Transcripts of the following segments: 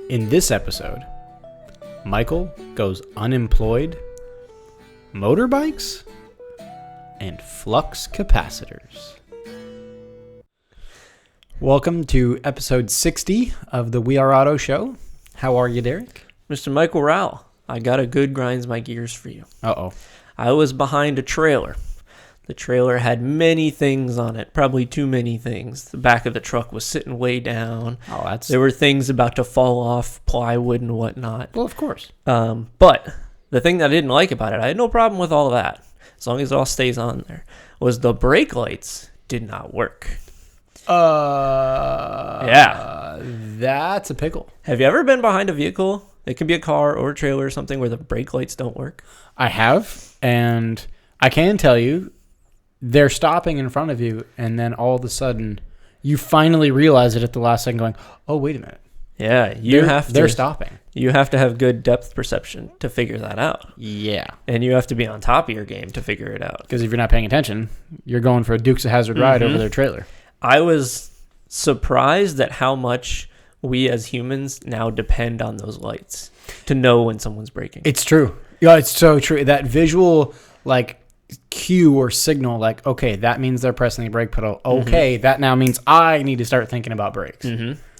In this episode, Michael goes unemployed, motorbikes, and flux capacitors. Welcome to episode 60 of the We Are Auto Show. How are you, Derek? Mr. Michael Rowell, I got a good grinds my gears for you. Uh-oh. I was behind a trailer. The trailer had many things on it, probably too many things. The back of the truck was sitting way down. There were things about to fall off, plywood and whatnot. Well, of course. But the thing that I didn't like about it, I had no problem with all of that, as long as it all stays on there, was the brake lights did not work. Yeah. That's a pickle. Have you ever been behind a vehicle? It can be a car or a trailer or something where the brake lights don't work. I have, and I can tell you, they're stopping in front of you, and then all of a sudden, you finally realize it at the last second going, oh, wait a minute. Yeah, they're stopping. You have to have good depth perception to figure that out. Yeah. And you have to be on top of your game to figure it out. Because if you're not paying attention, you're going for a Dukes of Hazzard ride over their trailer. I was surprised at how much we as humans now depend on those lights to know when someone's braking. It's true. Yeah, it's so true. That visual, cue or signal, okay, that means they're pressing the brake pedal. Okay, that now means I need to start thinking about brakes.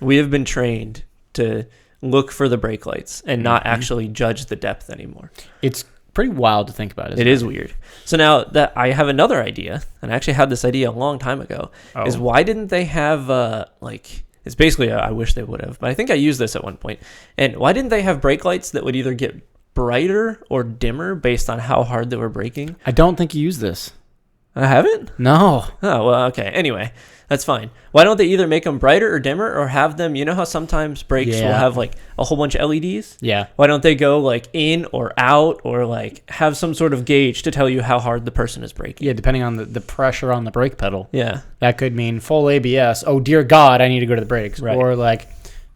We have been trained to look for the brake lights and not actually judge the depth anymore. It's pretty wild to think about. It is weird. So now that I have another idea, and I actually had this idea a long time ago, is why didn't they have it's basically I wish they would have, but I think I used this at one point. And why didn't they have brake lights that would either get brighter or dimmer based on how hard they were braking? I don't think you used this. I haven't? No. Oh, well, okay. Anyway, that's fine. Why don't they either make them brighter or dimmer, or have them, you know how sometimes brakes will have a whole bunch of LEDs? Yeah. Why don't they go in or out, or have some sort of gauge to tell you how hard the person is braking? Yeah, depending on the pressure on the brake pedal. Yeah. That could mean full ABS. Oh, dear God, I need to go to the brakes. Right. Or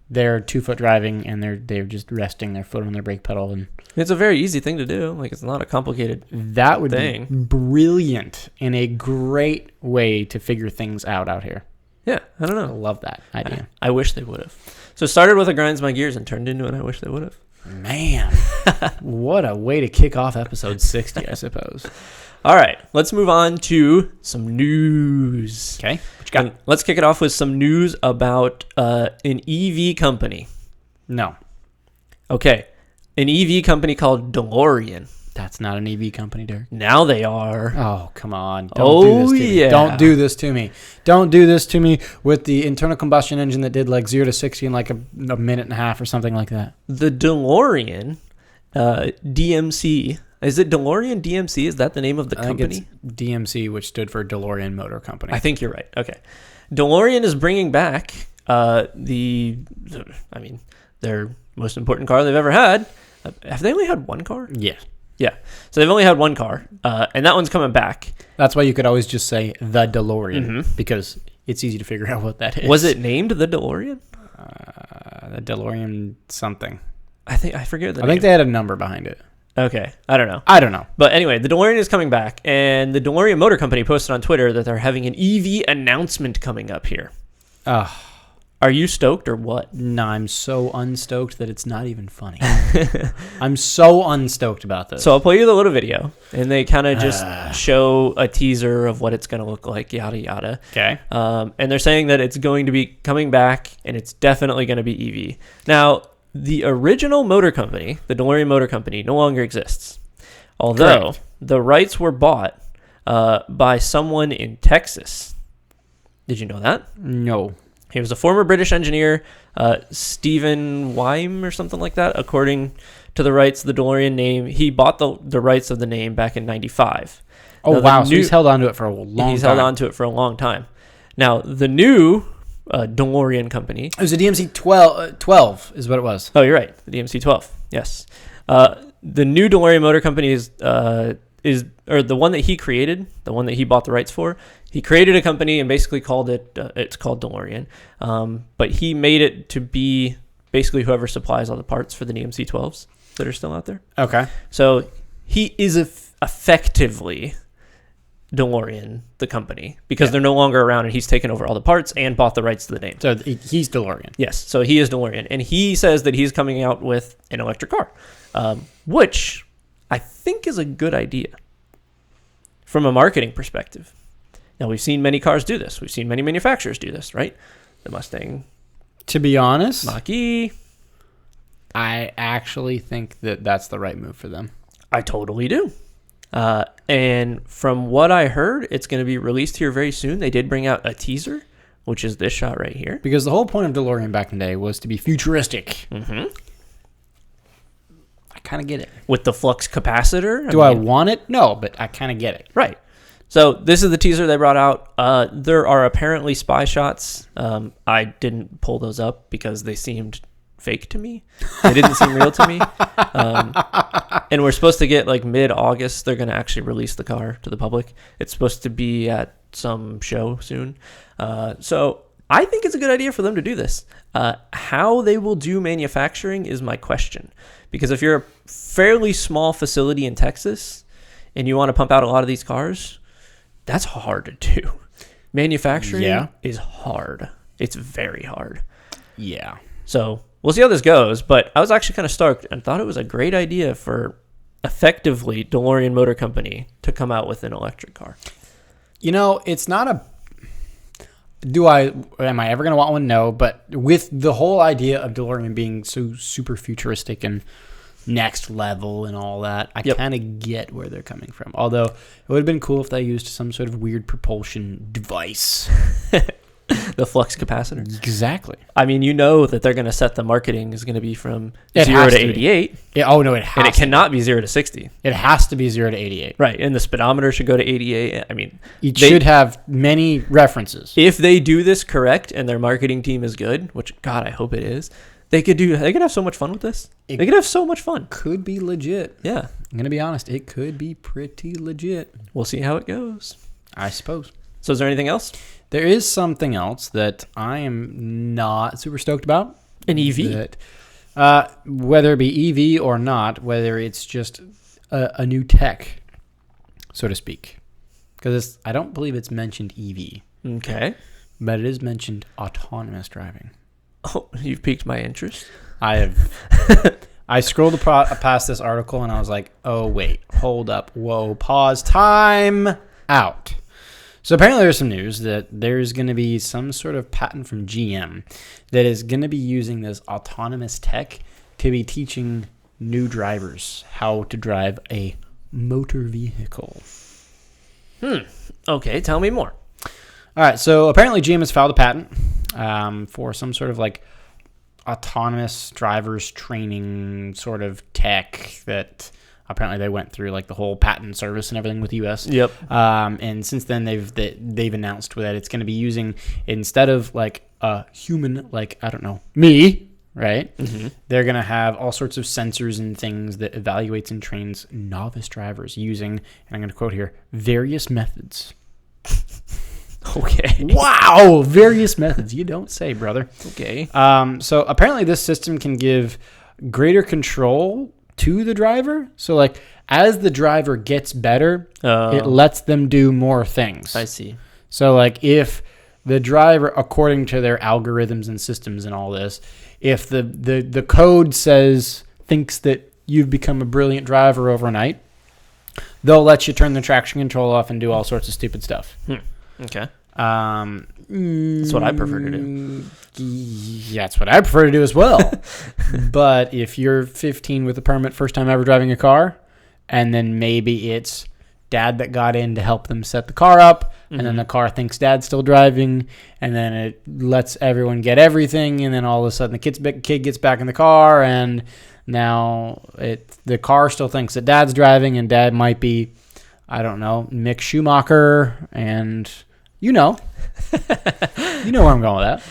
they're 2-foot driving and they're just resting their foot on their brake pedal. And it's a very easy thing to do. It's not a complicated that would thing. Be brilliant and a great way to figure things out here. Yeah, I don't know. I love that idea. I wish they would have. So it started with a grinds my gears and turned into an I wish they would have. Man, what a way to kick off episode 60, I suppose. All right, let's move on to some news. Okay, what you got? And let's kick it off with some news about an EV company. No. Okay, an EV company called DeLorean. That's not an EV company, Derek. Now they are. Oh, come on. Don't do this to me. Don't do this to me. Don't do this to me with the internal combustion engine that did 0 to 60 in a minute and a half or something like that. The DeLorean DMC. Is it DeLorean DMC? Is that the name of the company? I think it's DMC, which stood for DeLorean Motor Company. I think you're right. Okay. DeLorean is bringing back their most important car they've ever had. Have they only had one car? Yeah. Yeah. So they've only had one car, and that one's coming back. That's why you could always just say the DeLorean, because it's easy to figure out what that is. Was it named the DeLorean? The DeLorean something. I forget the name. I think they had a number behind it. Okay. I don't know. But anyway, the DeLorean is coming back, and the DeLorean Motor Company posted on Twitter that they're having an EV announcement coming up here. Are you stoked or what? No, I'm so unstoked that it's not even funny. I'm so unstoked about this. So I'll play you the little video, and they kind of just show a teaser of what it's going to look like, yada, yada. Okay. And they're saying that it's going to be coming back, and it's definitely going to be EV. Now, the original motor company, the DeLorean Motor Company, no longer exists. Although the rights were bought by someone in Texas. Did you know that? No. He was a former British engineer, Stephen Wyme or something like that. According to the rights of the DeLorean name, he bought the rights of the name back in 95. Oh, wow. So he's held on to it for a long time. He's held on to it for a long time. Now, the new DeLorean company... It was a DMC 12 is what it was. Oh, you're right. The DMC 12. Yes. The new DeLorean Motor Company is the one that he created, the one that he bought the rights for. He created a company and basically called it, it's called DeLorean. But he made it to be basically whoever supplies all the parts for the DMC 12s that are still out there. Okay. So he is effectively DeLorean, the company, because they're no longer around, and he's taken over all the parts and bought the rights to the name. So he's DeLorean. Yes, so he is DeLorean, and he says that he's coming out with an electric car, which I think is a good idea from a marketing perspective. Now, we've seen many cars do this. We've seen many manufacturers do this, right? The Mustang, To be honest, Mach-E. I actually think that that's the right move for them. I totally do. And from what I heard, it's going to be released here very soon. They did bring out a teaser, which is this shot right here. Because the whole point of DeLorean back in the day was to be futuristic. Mm-hmm. I kind of get it. With the flux capacitor. Do I want it? No, but I kind of get it. Right. So this is the teaser they brought out. There are apparently spy shots. I didn't pull those up because they seemed fake to me. They didn't seem real to me. And we're supposed to get like mid-August. They're going to actually release the car to the public. It's supposed to be at some show soon. So I think it's a good idea for them to do this. How they will do manufacturing is my question. Because if you're a fairly small facility in Texas and you want to pump out a lot of these cars, that's hard to do. Manufacturing is hard. It's very hard. Yeah. So we'll see how this goes, but I was actually kind of stoked and thought it was a great idea for effectively DeLorean Motor Company to come out with an electric car. You know, it's not a... Am I ever going to want one? No, but with the whole idea of DeLorean being so super futuristic and next level and all that, I kind of get where they're coming from. Although it would have been cool if they used some sort of weird propulsion device. The flux capacitor. Exactly. I mean, you know that they're going to set the marketing is going to be from 0 to 88. Oh, no, it has and it cannot be 0 to 60. It has to be 0 to 88. Right, and the speedometer should go to 88. I mean, it should have many references. If they do this correct and their marketing team is good, which, God, I hope it is, they could have so much fun with this. They could have so much fun. Could be legit. Yeah. I'm going to be honest. It could be pretty legit. We'll see how it goes. I suppose. So is there anything else? There is something else that I am not super stoked about. An EV? Whether it be EV or not, whether it's just a new tech, so to speak. Because I don't believe it's mentioned EV. Okay. But it is mentioned autonomous driving. Oh, you've piqued my interest. I have. I scrolled past this article and I was like, oh, wait, hold up. Whoa, pause, time out. So apparently there's some news that there's going to be some sort of patent from GM that is going to be using this autonomous tech to be teaching new drivers how to drive a motor vehicle. Okay, tell me more. All right, so apparently GM has filed a patent for some sort of like autonomous drivers training sort of tech that apparently they went through like the whole patent service and everything with the US. Yep. And since then they've announced that it's going to be using, instead of like a human, like, I don't know, me, right? Mm-hmm. They're going to have all sorts of sensors and things that evaluates and trains novice drivers using, and I'm going to quote here, various methods. Okay. Wow, various methods. You don't say, brother. Okay. So apparently this system can give greater control to the driver. So like as the driver gets better, it lets them do more things. I see. So like if the driver, according to their algorithms and systems and all this, if the code thinks that you've become a brilliant driver overnight, they'll let you turn the traction control off and do all sorts of stupid stuff. Okay. That's what I prefer to do. Yeah, that's what I prefer to do as well. But if you're 15 with a permit, first time ever driving a car, and then maybe it's dad that got in to help them set the car up, and then the car thinks dad's still driving, and then it lets everyone get everything, and then all of a sudden the kid gets back in the car, and now the car still thinks that dad's driving, and dad might be, I don't know, Mick Schumacher, and you know where I'm going with that.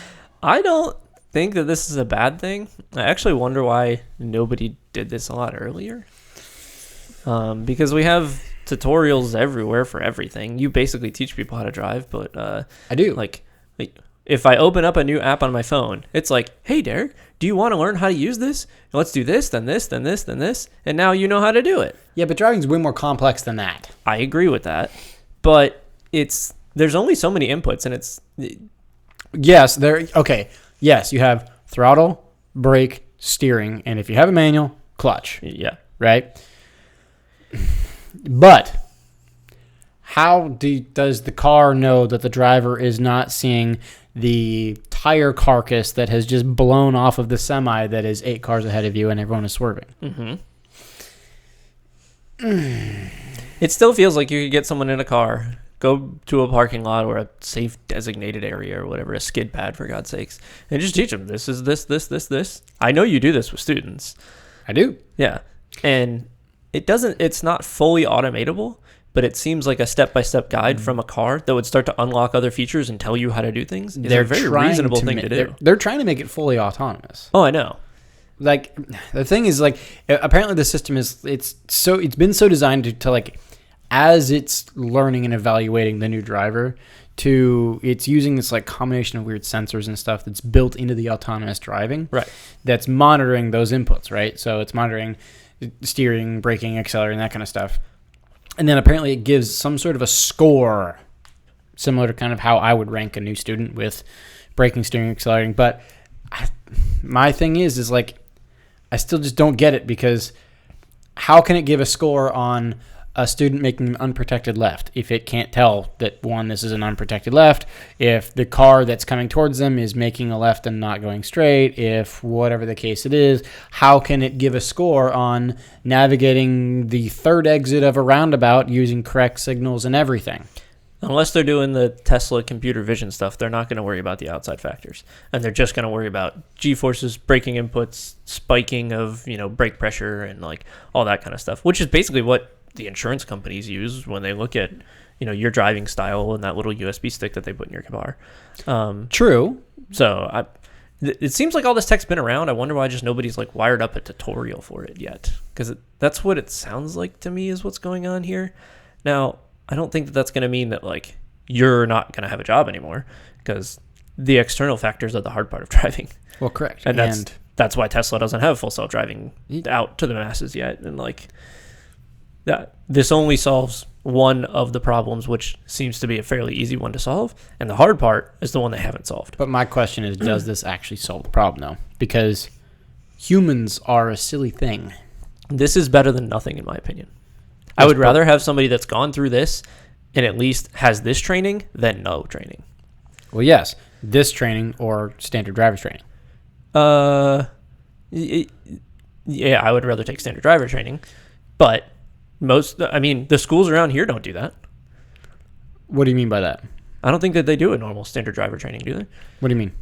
I don't think that this is a bad thing. I actually wonder why nobody did this a lot earlier. Because we have tutorials everywhere for everything. You basically teach people how to drive, but I do. Like if I open up a new app on my phone, it's like, hey, Derek, do you want to learn how to use this? Let's do this, then this, then this, then this, and now you know how to do it. Yeah, but driving's way more complex than that. I agree with that. but there's only so many inputs, and it's Yes, Yes, you have throttle, brake, steering, and if you have a manual, clutch. yeah. Right? But how does the car know that the driver is not seeing the tire carcass that has just blown off of the semi that is 8 cars ahead of you and everyone is swerving? Mm-hmm. It still feels like you could get someone in a car, go to a parking lot or a safe designated area or whatever, a skid pad for God's sakes, and just teach them this is this. I know you do this with students. I do. Yeah. And it's not fully automatable, but it seems like a step-by-step guide from a car that would start to unlock other features and tell you how to do things. It's a very reasonable thing to do. They're trying to make it fully autonomous. Oh, I know. Like, the thing is, like, apparently the system it's been so designed to like, as it's learning and evaluating the new driver, it's using this like combination of weird sensors and stuff that's built into the autonomous driving. Right. That's monitoring those inputs, right? So it's monitoring steering, braking, accelerating, that kind of stuff. And then apparently it gives some sort of a score, similar to kind of how I would rank a new student with braking, steering, accelerating. But my thing is like, I still just don't get it, because how can it give a score on a student making an unprotected left if it can't tell that, one, this is an unprotected left, if the car that's coming towards them is making a left and not going straight, if whatever the case it is? How can it give a score on navigating the third exit of a roundabout using correct signals and everything? Unless they're doing the Tesla computer vision stuff, they're not going to worry about the outside factors. And they're just going to worry about G-forces, braking inputs, spiking of, brake pressure and like all that kind of stuff, which is basically what the insurance companies use when they look at, your driving style and that little USB stick that they put in your car. True. So it seems like all this tech's been around. I wonder why just nobody's like wired up a tutorial for it yet, because that's what it sounds like to me is what's going on here. Now, I don't think that that's going to mean that like you're not going to have a job anymore, because the external factors are the hard part of driving. Well, correct. And that's why Tesla doesn't have full self-driving out to the masses yet. And like that, this only solves one of the problems, which seems to be a fairly easy one to solve. And the hard part is the one they haven't solved. But my question is, does this actually solve the problem though? Because humans are a silly thing. This is better than nothing, in my opinion. I would rather have somebody that's gone through this and at least has this training than no training. Well, yes, this training or standard driver's training. Yeah, I would rather take standard driver training, but the schools around here don't do that. What do you mean by that? I don't think that they do a normal standard driver training, do they? What do you mean?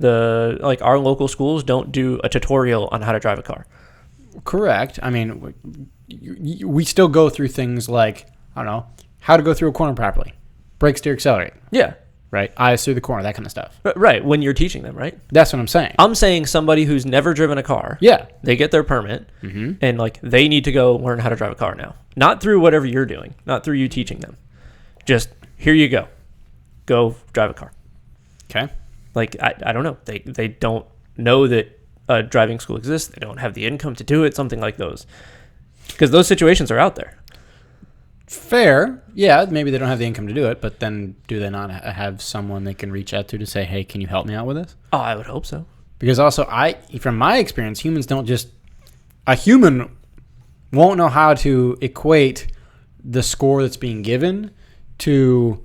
Our local schools don't do a tutorial on how to drive a car. Correct. I mean, we still go through things like, I don't know, how to go through a corner properly, brake, steer, accelerate. Yeah. Right. Eyes through the corner, that kind of stuff. Right. When you're teaching them, right? That's what I'm saying. I'm saying somebody who's never driven a car. Yeah. They get their permit, and like they need to go learn how to drive a car now. Not through whatever you're doing, not through you teaching them. Just here you go. Go drive a car. Okay. Like I don't know. They don't know that a driving school exists. They don't have the income to do it. Something like those, because those situations are out there. Fair. Yeah, maybe they don't have the income to do it, but then do they not have someone they can reach out to say, hey, can you help me out with this? Oh, I would hope so. Because also, from my experience, a human won't know how to equate the score that's being given to,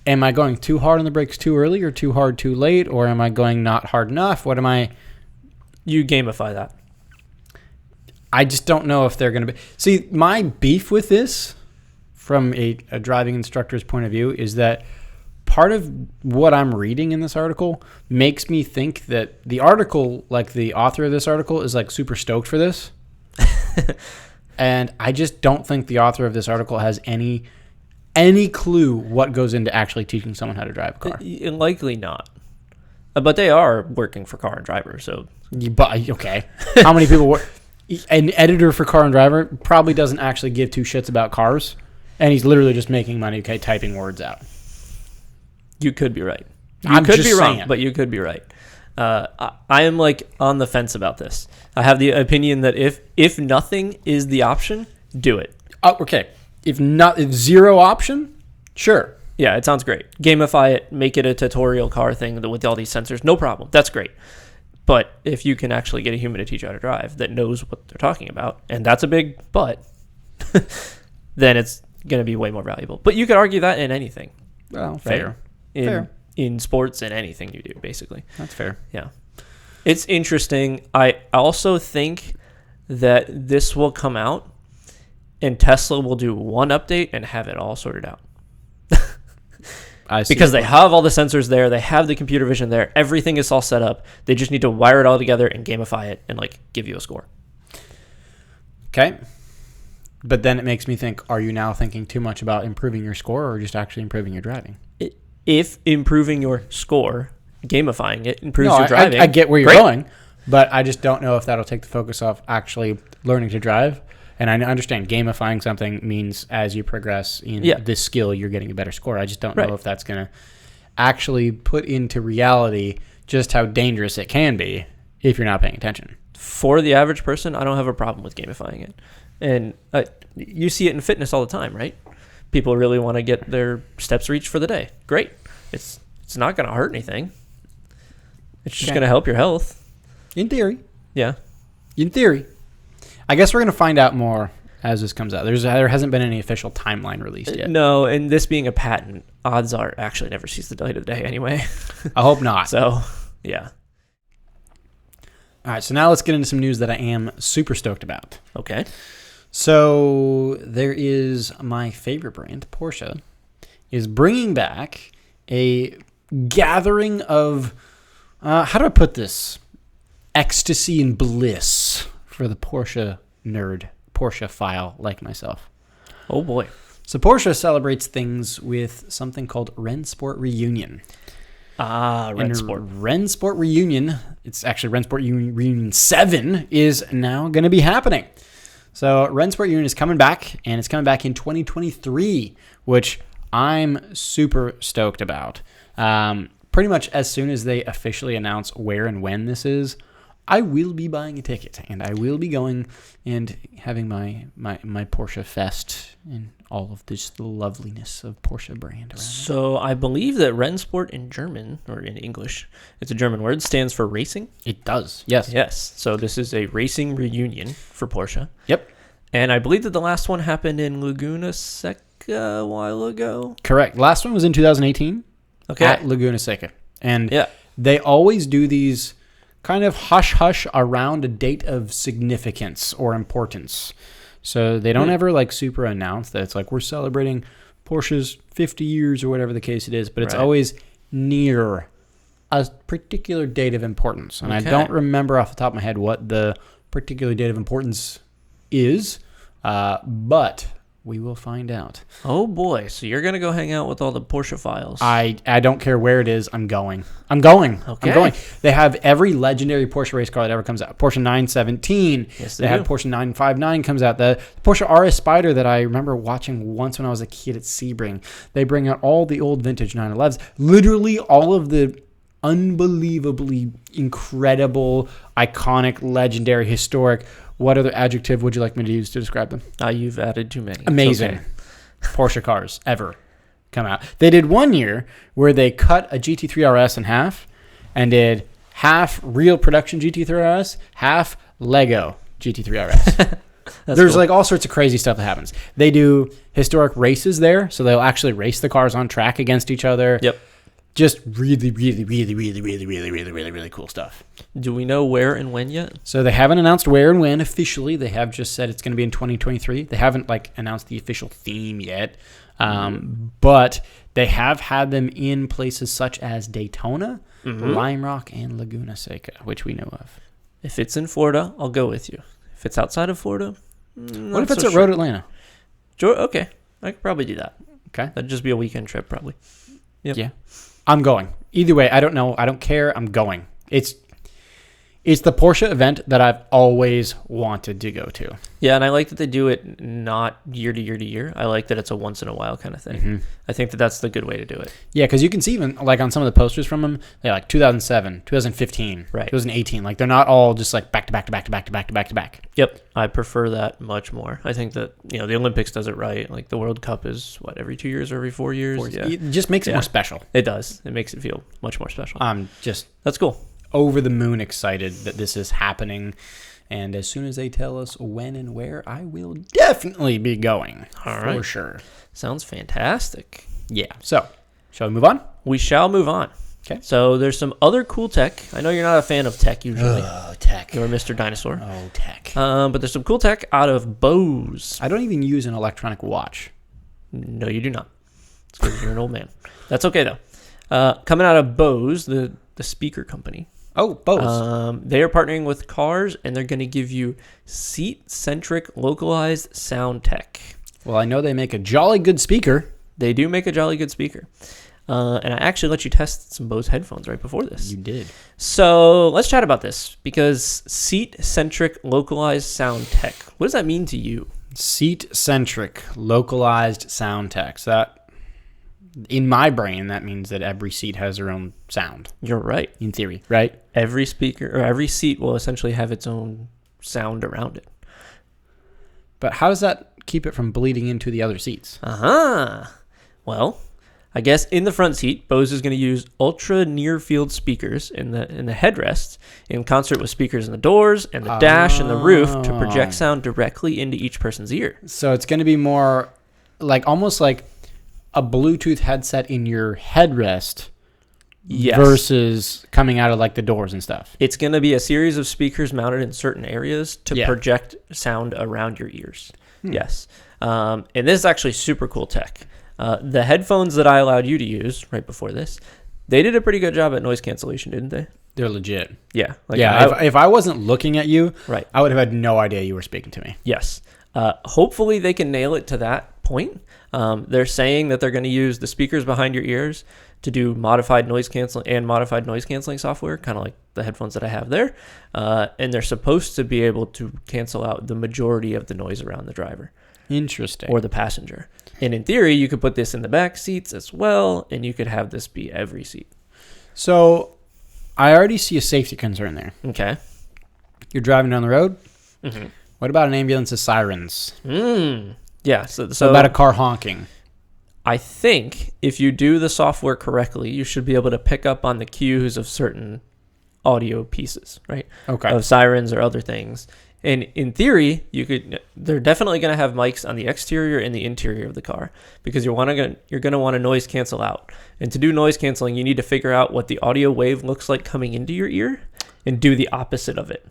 am I going too hard on the brakes too early or too hard too late, or am I going not hard enough? You gamify that. I just don't know if they're going to be. See, my beef with this, from a driving instructor's point of view, is that part of what I'm reading in this article makes me think that the article, like the author of this article, is like super stoked for this. And I just don't think the author of this article has any clue what goes into actually teaching someone how to drive a car. Likely not. But they are working for Car and Driver, so. But okay, how many people work? An editor for Car and Driver probably doesn't actually give two shits about cars, and he's literally just making money typing words out. You could be right. I'm could just be wrong, saying. but you could be right. I am like on the fence about this. I have the opinion that if nothing is the option, do it. Oh, okay. If zero option, Sure. Yeah, it sounds great. Gamify it, make it a tutorial car thing with all these sensors. No problem. That's great. But if you can actually get a human to teach you how to drive that knows what they're talking about, and that's a big but, then it's going to be way more valuable. But you could argue that in anything. Well, fair. Right? Fair. In sports and anything you do, basically. That's fair. Yeah. It's interesting. I also think that this will come out and Tesla will do one update and have it all sorted out. Because they have all the sensors there, they have the computer vision there, everything is all set up. They just need to wire it all together and gamify it and like give you a score. Okay. But then it makes me think, are you now thinking too much about improving your score or just actually improving your driving? If improving your score, gamifying it, improves your driving. I get where you're going, but I just don't know if that'll take the focus off actually learning to drive. And I understand gamifying something means as you progress in this skill, you're getting a better score. I just don't know if that's going to actually put into reality just how dangerous it can be if you're not paying attention. For the average person, I don't have a problem with gamifying it. And you see it in fitness all the time, right? People really want to get their steps reached for the day. Great. It's not going to hurt anything. It's just going to help your health. In theory. Yeah. In theory. I guess we're going to find out more as this comes out. There hasn't been any official timeline released yet. No, and this being a patent, odds are actually never sees the light of day anyway. I hope not. So, yeah. All right, so now let's get into some news that I am super stoked about. Okay. So there is my favorite brand, Porsche, is bringing back a gathering of, how do I put this? Ecstasy and bliss for the Porsche nerd, Porsche file like myself. Oh boy. So Porsche celebrates things with something called Rennsport Reunion. Rennsport. Rennsport Reunion, it's actually Rennsport Reunion 7 is now going to be happening. So Rennsport Reunion is coming back, and it's coming back in 2023, which I'm super stoked about. Pretty much as soon as they officially announce where and when this is, I will be buying a ticket, and I will be going and having my Porsche Fest and all of this loveliness of Porsche brand around So I believe that Rennsport in German, or in English, it's a German word, stands for racing. It does, yes. Yes, so this is a racing reunion for Porsche. Yep. And I believe that the last one happened in Laguna Seca a while ago. Correct. Last one was in 2018 at Laguna Seca. And they always do these kind of hush-hush around a date of significance or importance. So they don't ever like super announce that it's like we're celebrating Porsche's 50 years or whatever the case it is, but it's always near a particular date of importance. And I don't remember off the top of my head what the particular date of importance is, but we will find out. Oh boy, so you're going to go hang out with all the Porsche files. I don't care where it is. I'm going. Okay. They have every legendary Porsche race car that ever comes out. Porsche 917. Yes, they have Porsche 959 comes out. The Porsche RS Spyder that I remember watching once when I was a kid at Sebring. They bring out all the old vintage 911s. Literally all of the unbelievably incredible, iconic, legendary, historic. What other adjective would you like me to use to describe them? You've added too many. Amazing Porsche cars ever come out. They did one year where they cut a GT3 RS in half and did half real production GT3 RS, half Lego GT3 RS. There's cool. Like all sorts of crazy stuff that happens. They do historic races there, so they'll actually race the cars on track against each other. Yep. Just really, really, really, really, really, really, really, really, really cool stuff. Do we know where and when yet? So they haven't announced where and when officially. They have just said it's going to be in 2023. They haven't like announced the official theme yet, but they have had them in places such as Daytona, Lime Rock, and Laguna Seca, which we know of. If it's in Florida, I'll go with you. If it's outside of Florida, what if it's at Road Atlanta? Okay, I could probably do that. Okay, that'd just be a weekend trip, probably. Yep. Yeah. I'm going. Either way, I don't know. I don't care. I'm going. It's It's the Porsche event that I've always wanted to go to. Yeah, and I like that they do it not year to year to year. I like that it's a once in a while kind of thing. Mm-hmm. I think that that's the good way to do it. Yeah, because you can see even like on some of the posters from them, they're like 2007, 2015, Right. 2018. Like they're not all just like back to back to back to back to back to back to back. Yep, I prefer that much more. I think that the Olympics does it right. Like the World Cup is every 2 years or every 4 years. Yeah, It just makes it more special. it does. It makes it feel much more special. I'm just That's cool. over the moon excited that this is happening. And as soon as they tell us when and where, I will definitely be going. All for right. sure. Sounds fantastic. Yeah. So, shall we move on? We shall move on. Okay. So there's some other cool tech. I know you're not a fan of tech usually. Oh, tech. You're Mr. Dinosaur. Oh, tech. But there's some cool tech out of Bose. I don't even use an electronic watch. No, you do not. It's because you're an old man. That's okay though. Coming out of Bose, the speaker company. Oh, Bose. They are partnering with cars, and they're going to give you seat-centric localized sound tech. Well, I know they make a jolly good speaker. They do make a jolly good speaker. And I actually let you test some Bose headphones right before this. You did. So let's chat about this, because seat-centric localized sound tech, what does that mean to you? Seat-centric localized sound tech. So that, in my brain, that means that every seat has their own sound. You're right. In theory, right? Every speaker or every seat will essentially have its own sound around it. But how does that keep it from bleeding into the other seats? Well, I guess in the front seat, Bose is going to use ultra near field speakers in the headrests in concert with speakers in the doors and the dash and the roof to project sound directly into each person's ear. So it's going to be more like almost like a Bluetooth headset in your headrest. Yes. Versus coming out of like the doors and stuff. It's going to be a series of speakers mounted in certain areas to project sound around your ears. Yes. And this is actually super cool tech. The headphones that I allowed you to use right before this, they did a pretty good job at noise cancellation, didn't they? They're legit. Yeah. If I wasn't looking at you, right, I would have had no idea you were speaking to me. Yes. Hopefully they can nail it to that point. They're saying that they're going to use the speakers behind your ears to do modified noise canceling software, kind of like the headphones that I have there. And they're supposed to be able to cancel out the majority of the noise around the driver. Interesting. Or the passenger. And in theory, you could put this in the back seats as well, and you could have this be every seat. So I already see a safety concern there. Okay. You're driving down the road. Mm-hmm. What about an ambulance's sirens? Yeah. So what about a car honking? I think if you do the software correctly, you should be able to pick up on the cues of certain audio pieces, right? Okay. Of sirens or other things. And in theory, they're definitely going to have mics on the exterior and the interior of the car, because you're going to want to noise cancel out. And to do noise canceling, you need to figure out what the audio wave looks like coming into your ear and do the opposite of it.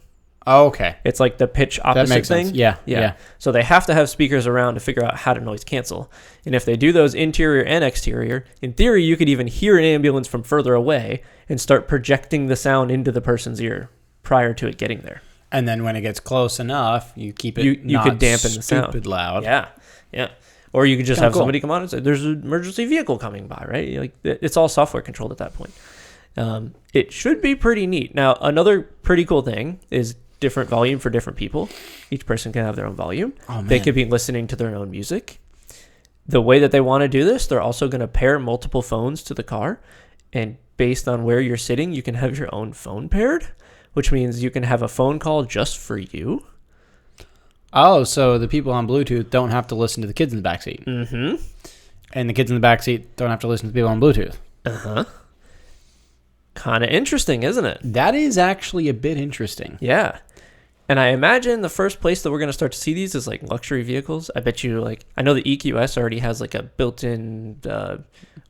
Oh, okay. It's like the pitch opposite that makes thing. Sense. Yeah. So they have to have speakers around to figure out how to noise cancel. And if they do those interior and exterior, in theory, you could even hear an ambulance from further away and start projecting the sound into the person's ear prior to it getting there. And then when it gets close enough, you keep it you could dampen the sound. Stupid loud. Yeah. Or you could just have cool. somebody come on and say, there's an emergency vehicle coming by, right? Like, it's all software controlled at that point. It should be pretty neat. Now, another pretty cool thing is different volume for different people. Each person can have their own volume. Oh, man. They could be listening to their own music. The way that they want to do this, they're also going to pair multiple phones to the car. And based on where you're sitting, you can have your own phone paired, which means you can have a phone call just for you. Oh, so the people on Bluetooth don't have to listen to the kids in the backseat. Mm-hmm. And the kids in the backseat don't have to listen to the people on Bluetooth. Uh-huh. Kind of interesting, isn't it? That is actually a bit interesting. Yeah. And I imagine the first place that we're going to start to see these is like luxury vehicles. I bet you I know the EQS already has like a built-in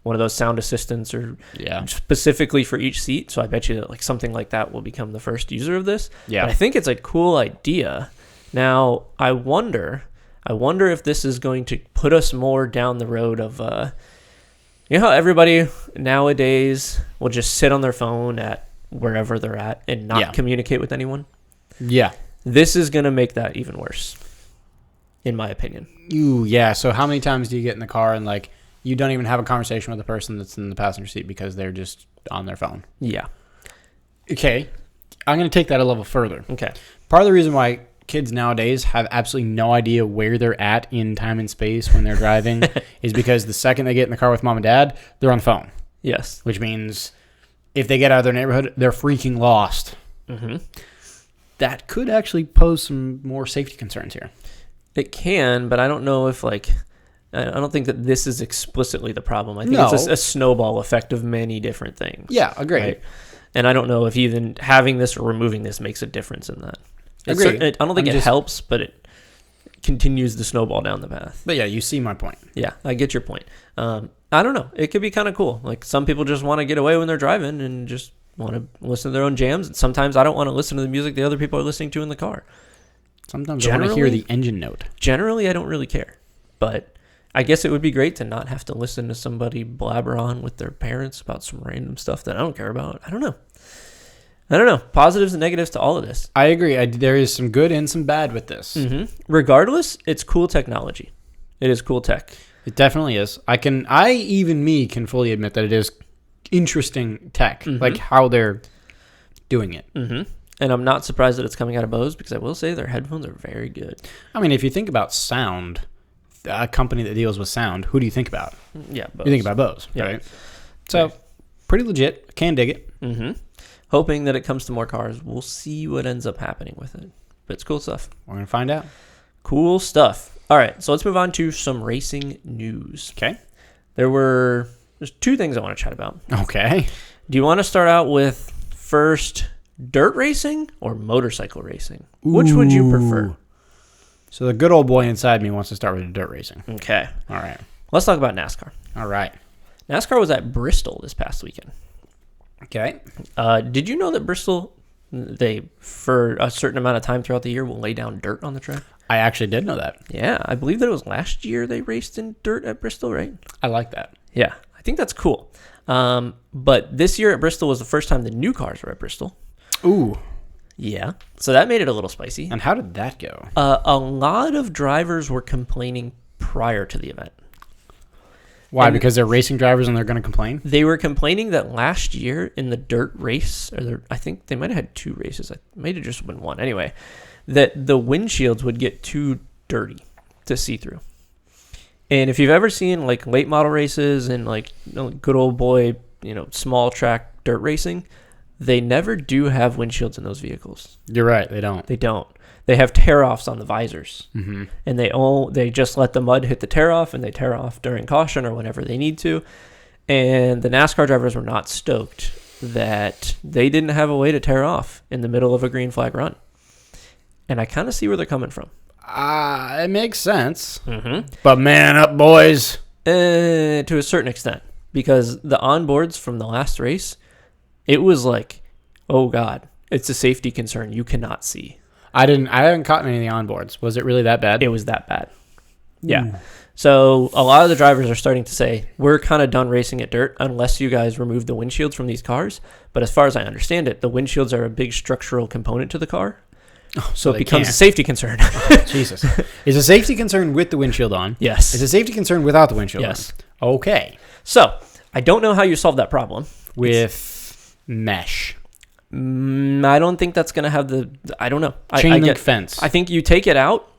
one of those sound assistants or specifically for each seat. So I bet you that like something like that will become the first user of this. Yeah. But I think it's a cool idea. Now, I wonder if this is going to put us more down the road of, you know how everybody nowadays will just sit on their phone at wherever they're at and not communicate with anyone? Yeah. This is going to make that even worse, in my opinion. Ooh, yeah. So how many times do you get in the car and like you don't even have a conversation with the person that's in the passenger seat because they're just on their phone? Yeah. Okay. I'm going to take that a level further. Okay. Part of the reason why kids nowadays have absolutely no idea where they're at in time and space when they're driving is because the second they get in the car with mom and dad, they're on the phone. Yes. Which means if they get out of their neighborhood, they're freaking lost. Mm-hmm. That could actually pose some more safety concerns here. It can, but I don't know if I don't think that this is explicitly the problem. I think it's a snowball effect of many different things. Yeah, agreed. Right? And I don't know if even having this or removing this makes a difference in that. Agreed. I don't think it helps, but it continues the snowball down the path. But yeah, you see my point. Yeah, I get your point. I don't know. It could be kind of cool. Like some people just want to get away when they're driving and just want to listen to their own jams. And sometimes I don't want to listen to the music the other people are listening to in the car. Sometimes I want to hear the engine note. Generally, I don't really care. But I guess it would be great to not have to listen to somebody blabber on with their parents about some random stuff that I don't care about. I don't know. Positives and negatives to all of this. I agree. There is some good and some bad with this. Mm-hmm. Regardless, it's cool technology. It is cool tech. It definitely is. Even me can fully admit that it is interesting tech, like how they're doing it. Mm-hmm. And I'm not surprised that it's coming out of Bose because I will say their headphones are very good. I mean, if you think about sound, a company that deals with sound, who do you think about? Yeah, Bose. You think about Bose, right? So, pretty legit. Can dig it. Mm-hmm. Hoping that it comes to more cars. We'll see what ends up happening with it. But it's cool stuff. We're going to find out. Cool stuff. All right, so let's move on to some racing news. Okay. There's two things I want to chat about. Okay. Do you want to start out with first dirt racing or motorcycle racing? Which would you prefer? So the good old boy inside me wants to start with dirt racing. Okay. All right. Let's talk about NASCAR. All right. NASCAR was at Bristol this past weekend. Okay. Did you know that Bristol, they, for a certain amount of time throughout the year, will lay down dirt on the track? I actually did know that. Yeah, I believe that it was last year they raced in dirt at Bristol, right? I like that. Yeah, I think that's cool. But this year at Bristol was the first time the new cars were at Bristol. Ooh. Yeah, so that made it a little spicy. And how did that go? A lot of drivers were complaining prior to the event. Why? Because they're racing drivers and they're going to complain? They were complaining that last year in the dirt race, I think they might have had two races. It might have just been one. Anyway, that the windshields would get too dirty to see through. And if you've ever seen like late model races and like good old boy, small track dirt racing, they never do have windshields in those vehicles. You're right. They don't. They don't. They have tear-offs on the visors. Mm-hmm. And they just let the mud hit the tear-off, and they tear off during caution or whenever they need to. And the NASCAR drivers were not stoked that they didn't have a way to tear off in the middle of a green flag run. And I kind of see where they're coming from. It makes sense. Mm-hmm. But man up, boys. To a certain extent. Because the onboards from the last race, it was like, oh, God, it's a safety concern. You cannot see. I haven't caught any of the onboards. Was it really that bad? It was that bad. Yeah. So a lot of the drivers are starting to say, we're kind of done racing at dirt unless you guys remove the windshields from these cars. But as far as I understand it, the windshields are a big structural component to the car. Oh, so it becomes a safety concern. Jesus. Is a safety concern with the windshield on? Yes. Is a safety concern without the windshield yes. on? Okay. So I don't know how you solve that problem. With mesh. I don't think that's going to have I don't know. Chain link fence. I think you take it out.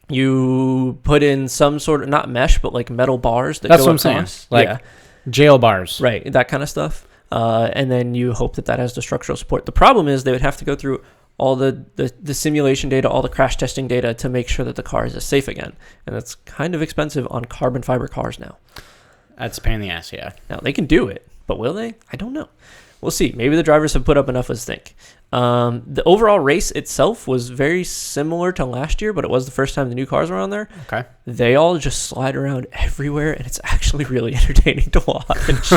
You put in some sort of, not mesh, but like metal bars. That's what I'm saying. Like jail bars. Right. That kind of stuff. And then you hope that has the structural support. The problem is they would have to go through all the simulation data, all the crash testing data to make sure that the car is safe again. And that's kind of expensive on carbon fiber cars now. That's a pain in the ass, yeah. Now, they can do it, but will they? I don't know. We'll see. Maybe the drivers have put up enough as think. The overall race itself was very similar to last year, but it was the first time the new cars were on there. Okay. They all just slide around everywhere, and it's actually really entertaining to watch.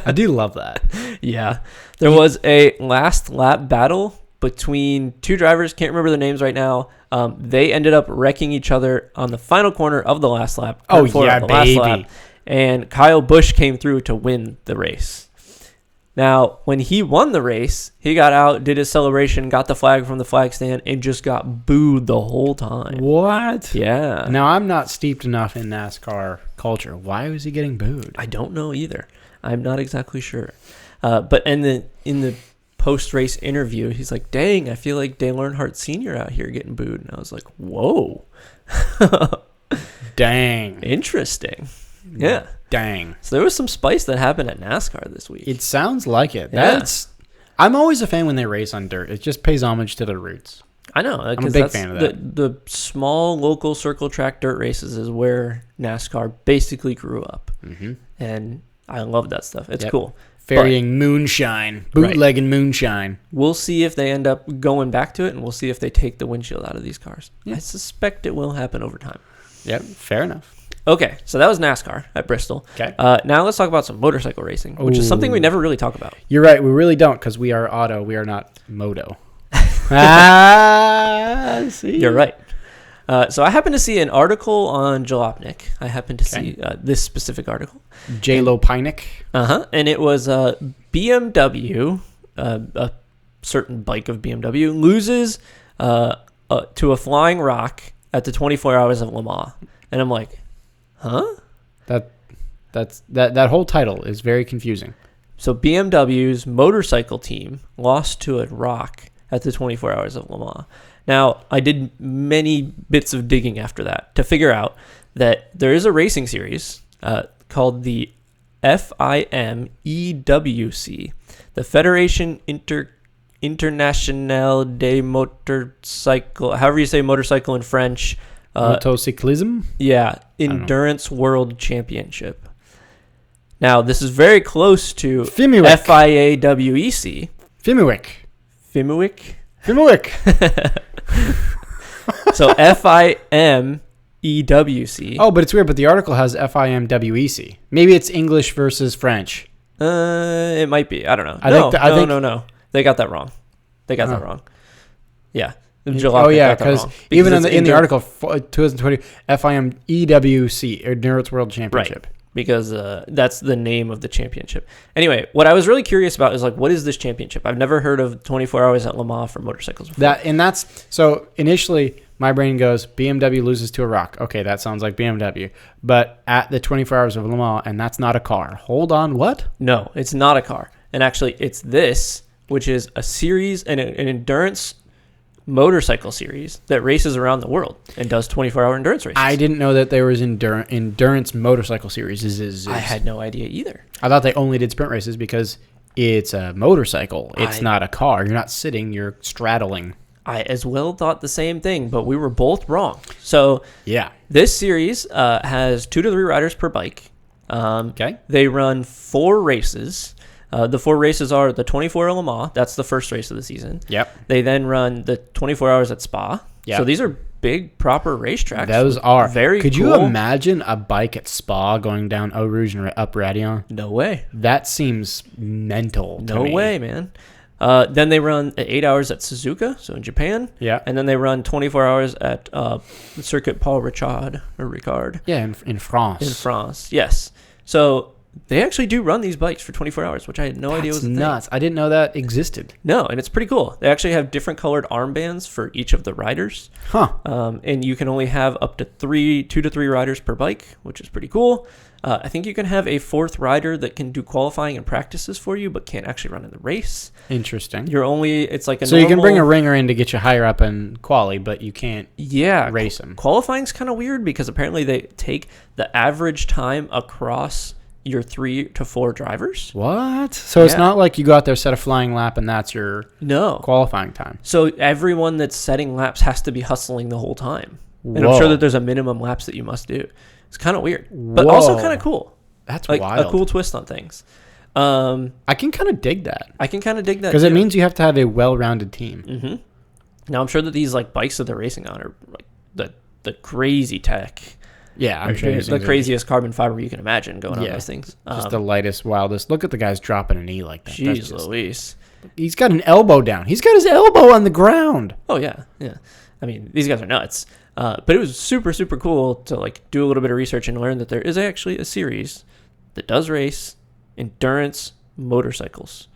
I do love that. Yeah. There was a last lap battle between two drivers. Can't remember their names right now. They ended up wrecking each other on the final corner of the last lap. Oh, yeah, baby. And Kyle Busch came through to win the race. Now, when he won the race, he got out, did his celebration, got the flag from the flag stand, and just got booed the whole time. What? Yeah. Now, I'm not steeped enough in NASCAR culture. Why was he getting booed? I don't know either. I'm not exactly sure. But in the post-race interview, he's like, dang, I feel like Dale Earnhardt Sr. out here getting booed. And I was like, whoa. Dang. Interesting. Yeah. Dang. So there was some spice that happened at NASCAR this week. It sounds like it. Yeah. I'm always a fan when they race on dirt. It just pays homage to their roots. I know. I'm a big fan of that. The small local circle track dirt races is where NASCAR basically grew up. Mm-hmm. And I love that stuff. It's cool. Ferrying moonshine, bootlegging moonshine. We'll see if they end up going back to it, and we'll see if they take the windshield out of these cars. Yeah. I suspect it will happen over time. Yep, fair enough. Okay, so that was NASCAR at Bristol. Okay. Now let's talk about some motorcycle racing, which is something we never really talk about. You're right, we really don't, because we are auto, we are not moto. See? You're right. So I happened to see an article on Jalopnik. I happened to see this specific article. J-Lo Pinnick. And it was BMW, a certain bike of BMW, loses to a flying rock at the 24 Hours of Le Mans. And I'm like, huh? That whole title is very confusing. So BMW's motorcycle team lost to a rock at the 24 Hours of Le Mans. Now, I did many bits of digging after that to figure out that there is a racing series called the FIMEWC, the Fédération Internationale des Motorcycles, however you say motorcycle in French. Motocyclism? Yeah, Endurance World Championship. Now, this is very close to FIAWEC. FIMEWC. So FIMEWC. Oh, but it's weird. But the article has FIMWEC. Maybe it's English versus French. It might be. I don't know. No. They got that wrong. That wrong. Yeah. Because even in the article, 2020 FIMEWC, Endurance World Championship. Right. Because that's the name of the championship. Anyway, what I was really curious about is, like, what is this championship? I've never heard of 24 Hours at Le Mans for motorcycles before. So initially, my brain goes, BMW loses to a rock. Okay, that sounds like BMW. But at the 24 Hours of Le Mans, and that's not a car. Hold on, what? No, it's not a car. And actually, it's this, which is a series, an endurance motorcycle series that races around the world and does 24-hour endurance races. I didn't know that there was endurance motorcycle series. I had no idea either. I thought they only did sprint races because it's a motorcycle. It's not a car. You're not sitting, you're straddling. I as well thought the same thing, but we were both wrong. So yeah, this series has 2 to 3 riders per bike. Okay. They run 4 races. The 4 races are the 24 Le Mans. That's the first race of the season. Yep. They then run the 24 Hours at Spa. Yep. So these are big, proper racetracks. Those are. Very Could cool. you imagine a bike at Spa going down Eau Rouge and up Radillon? No way. That seems mental to me. No way, man. Then they run 8 hours at Suzuka, so in Japan. Yeah. And then they run 24 hours at the Circuit Paul Ricard. Yeah, in France. In France, yes. So they actually do run these bikes for 24 hours, which I had no idea was a thing. That's nuts. I didn't know that existed. No, and it's pretty cool. They actually have different colored armbands for each of the riders. Huh. And you can only have up to 2 to 3 riders per bike, which is pretty cool. I think you can have a 4th rider that can do qualifying and practices for you, but can't actually run in the race. Interesting. It's like so you can bring a ringer in to get you higher up in quali, but you can't race them. Qualifying's kind of weird because apparently they take the average time across your 3 to 4 drivers. What? So it's not like you go out there, set a flying lap, and that's your qualifying time. So everyone that's setting laps has to be hustling the whole time. Whoa. And I'm sure that there's a minimum laps that you must do. It's kind of weird, but also kind of cool. That's like wild. A cool twist on things. I can kind of dig that. Because it means you have to have a well-rounded team. Mm-hmm. Now I'm sure that these like bikes that they're racing on are like the crazy tech. Yeah, I'm sure the craziest carbon fiber you can imagine going on those things. Just the lightest, wildest. Look at the guys dropping a knee like that. Jeez Louise. He's got an elbow down. He's got his elbow on the ground. Oh, yeah. Yeah. I mean, these guys are nuts. But it was super, super cool to like do a little bit of research and learn that there is actually a series that does race endurance motorcycles.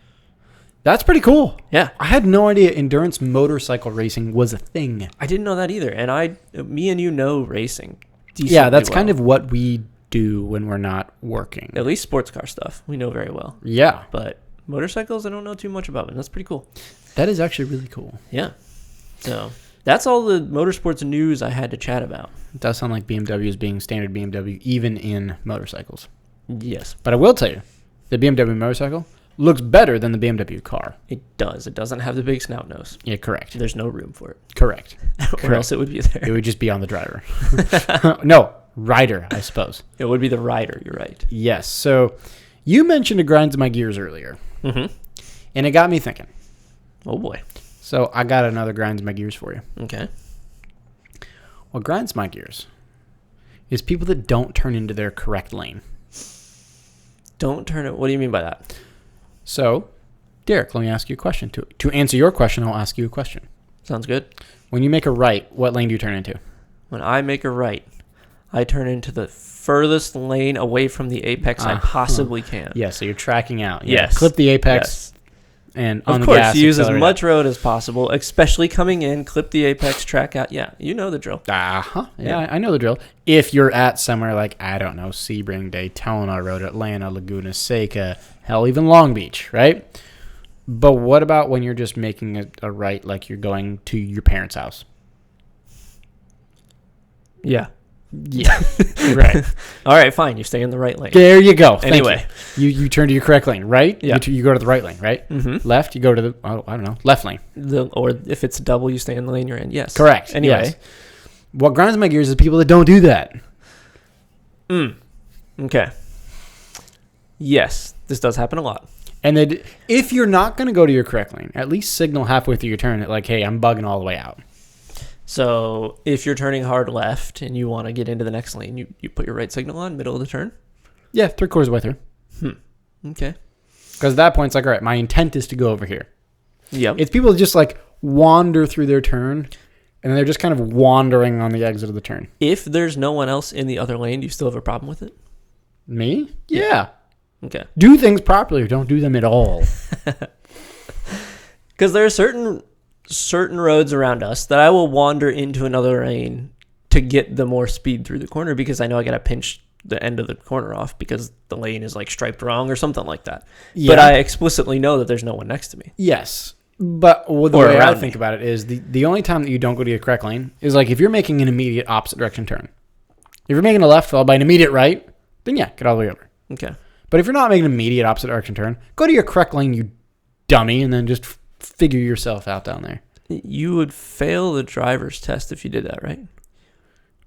That's pretty cool. Yeah. I had no idea endurance motorcycle racing was a thing. I didn't know that either. And me and you know racing. Yeah, that's kind of what we do when we're not working. At least sports car stuff. We know very well. Yeah. But Motorcycles, I don't know too much about, and that's pretty cool. That is actually really cool. Yeah. So that's all the motorsports news I had to chat about. It does sound like BMW is being standard BMW even in motorcycles. Yes. But I will tell you, the BMW motorcycle looks better than the BMW car. It does. It doesn't have the big snout nose. Yeah, correct. There's no room for it. Correct. Or else it would be there. It would just be on the driver. No, rider, I suppose. It would be the rider. You're right. Yes. So you mentioned it grinds my gears earlier. Mm-hmm. And it got me thinking. Oh, boy. So I got another grinds my gears for you. Okay. What grinds my gears is people that don't turn into their correct lane. Don't turn it. What do you mean by that? So, Derek, let me ask you a question. To answer your question, I'll ask you a question. Sounds good. When you make a right, what lane do you turn into? When I make a right, I turn into the furthest lane away from the apex I possibly can. Yeah, so you're tracking out. Yes. Clip the apex. Yes. And on of the course, gas, use as accelerate much up. road as possible, especially coming in, clip the apex, track out. Yeah, you know the drill. Yeah, Yeah. I know the drill. If you're at somewhere like, I don't know, Sebring, Daytona Road, Atlanta, Laguna Seca, hell, even Long Beach, right? But what about when you're just making a right like you're going to your parents' house? Yeah. Yeah, right. All right, fine. You stay in the right lane. There you go. Thank Anyway. you turn to your correct lane, right? Yeah. You go to the right lane, right? Mm-hmm. Left, you go to the, I don't know, left lane. Or if it's a double, you stay in the lane you're in. Yes. Correct. Anyway. Yes. What grinds my gears is people that don't do that. Okay. Yes, this does happen a lot. And if you're not going to go to your correct lane, at least signal halfway through your turn that like, hey, I'm bugging all the way out. So if you're turning hard left and you want to get into the next lane, you put your right signal on, middle of the turn? Yeah, 3/4 of the way through. Okay. Because at that point, it's like, all right, my intent is to go over here. Yep. It's people that just like wander through their turn, and they're just kind of wandering on the exit of the turn. If there's no one else in the other lane, do you still have a problem with it? Me? Yeah. Okay. Do things properly or don't do them at all. Because there are certain roads around us that I will wander into another lane to get the more speed through the corner because I know I got to pinch the end of the corner off because the lane is like striped wrong or something like that. Yeah. But I explicitly know that there's no one next to me. Yes. But the Or way I around think me. about it is the only time that you don't go to your correct lane is like if you're making an immediate opposite direction turn. If you're making a left followed by an immediate right, then yeah, get all the way over. Okay. But if you're not making an immediate opposite direction turn, go to your correct lane, you dummy, and then just figure yourself out down there. You would fail the driver's test if you did that, right?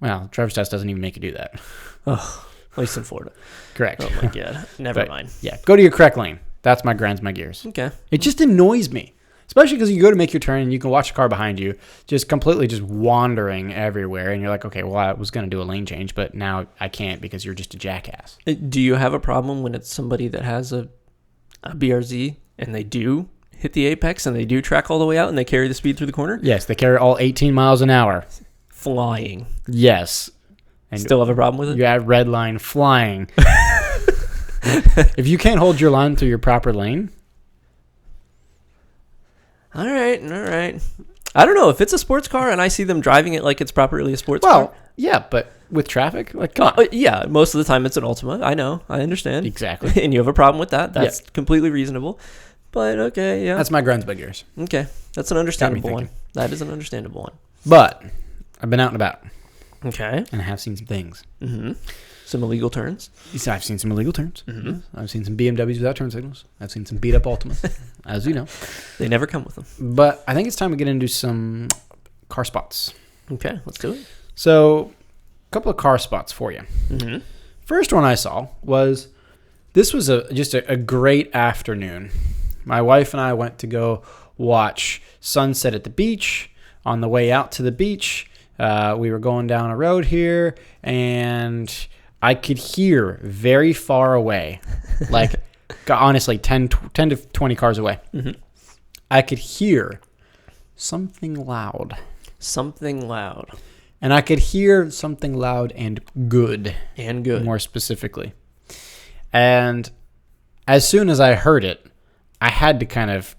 Well, driver's test doesn't even make you do that. Oh, at least in Florida. Correct. Oh my God. Never But, mind. Yeah, go to your correct lane. That's my grinds my gears. Okay. It just annoys me. Especially because you go to make your turn and you can watch the car behind you just completely just wandering everywhere. And you're like, okay, well, I was going to do a lane change, but now I can't because you're just a jackass. Do you have a problem when it's somebody that has a BRZ and they do hit the apex and they do track all the way out and they carry the speed through the corner? Yes, they carry all 18 miles an hour. Flying. Yes. And Still have a problem with it? you're at red line flying. If you can't hold your line through your proper lane, All right. I don't know. If it's a sports car and I see them driving it like it's properly a sports car. well, yeah, but with traffic, like, come on. Yeah, most of the time it's an Ultima. I know. I understand. Exactly. And you have a problem with that. That's completely reasonable. But okay, yeah. That's my grinds by gears. Okay. That's an understandable one. thinking. That is an understandable one. But I've been out and about, Okay. and I have seen some things. Mm-hmm. Some illegal turns. So I've seen some illegal turns. Mhm. I've seen some BMWs without turn signals. I've seen some beat up Ultimas, as you know. They never come with them. But I think it's time to get into some car spots. Okay, let's do it. So, a couple of car spots for you. Mm-hmm. First one I saw was, this was just a great afternoon. My wife and I went to go watch sunset at the beach. On the way out to the beach, we were going down a road here, and I could hear very far away, like honestly 10 to 20 cars away. Mm-hmm. I could hear something loud. Something loud. And I could hear something loud and good. And good. More specifically. And as soon as I heard it, I had to kind of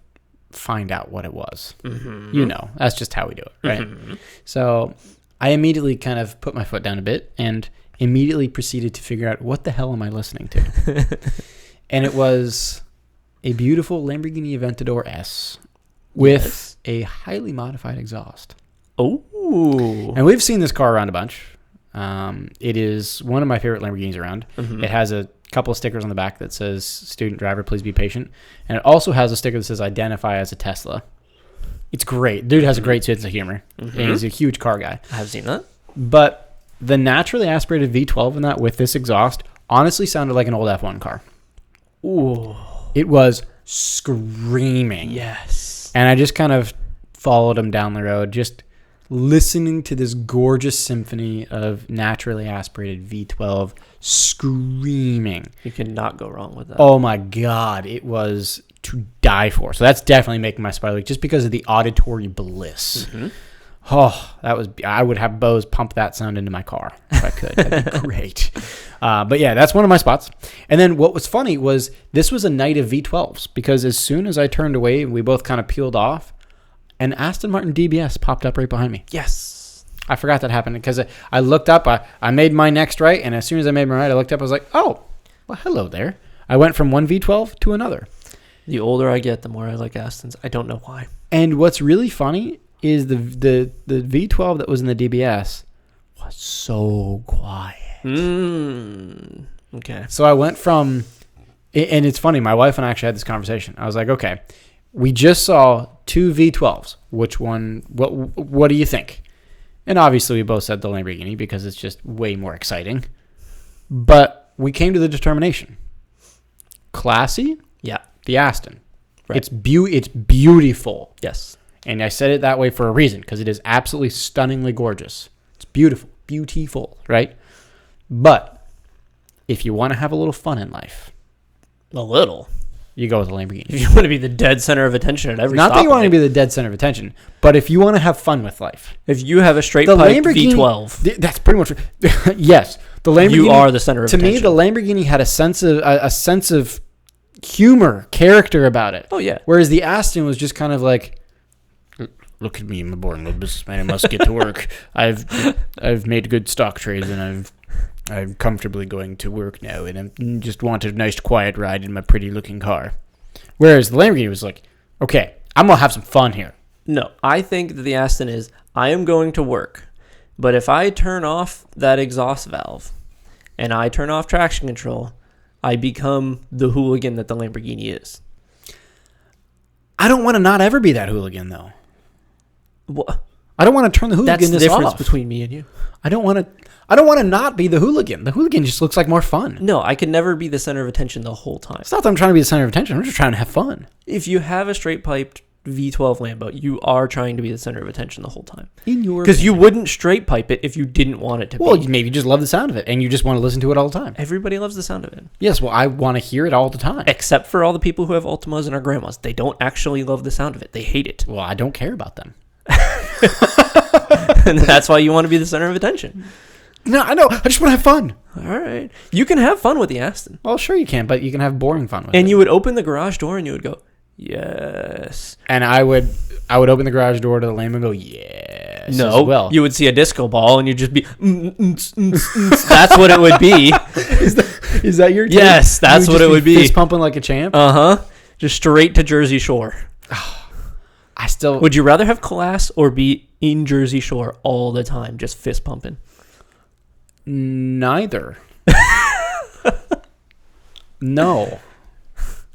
find out what it was. Mm-hmm. You know, that's just how we do it, right? Mm-hmm. So I immediately kind of put my foot down a bit and immediately proceeded to figure out what the hell am I listening to? And it was a beautiful Lamborghini Aventador S with Yes. a highly modified exhaust. Oh. And we've seen this car around a bunch. It is one of my favorite Lamborghinis around. Mhm. It has a couple of stickers on the back that says "Student driver, please be patient," and it also has a sticker that says "Identify as a Tesla." It's great. Dude has a great sense of humor. And he's a huge car guy. I have seen that. But the naturally aspirated V12 in that with this exhaust honestly sounded like an old F1 car. Ooh. It was screaming. Yes. And I just kind of followed him down the road, just listening to this gorgeous symphony of naturally aspirated V12 screaming. You cannot go wrong with that. Oh my God, it was to die for. So that's definitely making my spine leak just because of the auditory bliss. Mm-hmm. Oh, I would have Bose pump that sound into my car if I could. That'd be great. But yeah, that's one of my spots. And then what was funny was this was a night of V12s because as soon as I turned away, we both kind of peeled off. An Aston Martin DBS popped up right behind me. Yes. I forgot that happened because I looked up. I made my next right, and as soon as I made my right, I looked up. I was like, oh, well, hello there. I went from one V12 to another. The older I get, the more I like Astons. I don't know why. And what's really funny is the V12 that was in the DBS was so quiet. Okay. So I went from, and it's funny, my wife and I actually had this conversation. I was like, okay, we just saw two V12s. Which one, what do you think? And obviously we both said the Lamborghini because it's just way more exciting. But we came to the determination. Classy, Yeah. the Aston. Right. It's beautiful. Yes. And I said it that way for a reason because it is absolutely stunningly gorgeous. It's beautiful, right? But if you want to have a little fun in life, A little. you go with a Lamborghini. If you want to be the dead center of attention at every Not that you want to stoplight. be the dead center of attention, but if you want to have fun with life, If you have a straight the pipe Lamborghini V12, that's pretty much yes. The Lamborghini, you are the center of to attention. me. The Lamborghini had a sense of humor, character about it. Oh, yeah. Whereas the Aston was just kind of like, look at me, I'm a boring little businessman. I must get to work. I've made good stock trades, and I'm comfortably going to work now, and I just want a nice quiet ride in my pretty looking car. Whereas the Lamborghini was like, okay, I'm gonna have some fun here. No, I think that the Aston is, I am going to work, but if I turn off that exhaust valve and I turn off traction control, I become the hooligan that the Lamborghini is. I don't want to not ever be that hooligan though. What? I don't want to turn the hooligan That's the difference off. between me and you. I don't want to not be the hooligan. The hooligan just looks like more fun. No, I can never be the center of attention the whole time. It's not that I'm trying to be the center of attention. I'm just trying to have fun. If you have a straight piped V12 Lambo, you are trying to be the center of attention the whole time. In your Because you wouldn't straight pipe it if you didn't want it to well, be. maybe you just love the sound of it, and you just want to listen to it all the time. Everybody loves the sound of it. Yes, well, I want to hear it all the time. Except for all the people who have Ultimas and our grandmas. They don't actually love the sound of it. They hate it. Well, I don't care about them. And that's why you want to be the center of attention. No, I know. I just want to have fun. All right. You can have fun with the Aston. Well, sure you can, but you can have boring fun with it. And you would open the garage door and you would go, yes. And I would open the garage door to the Lambo and go, yes. No. as well. You would see a disco ball and you'd just be, that's what it would be. Is that your take? Yes, that's You what just it would be. Fist pumping like a champ. Uh-huh. Just straight to Jersey Shore. I still Would you rather have class or be in Jersey Shore all the time, just fist pumping? neither. No.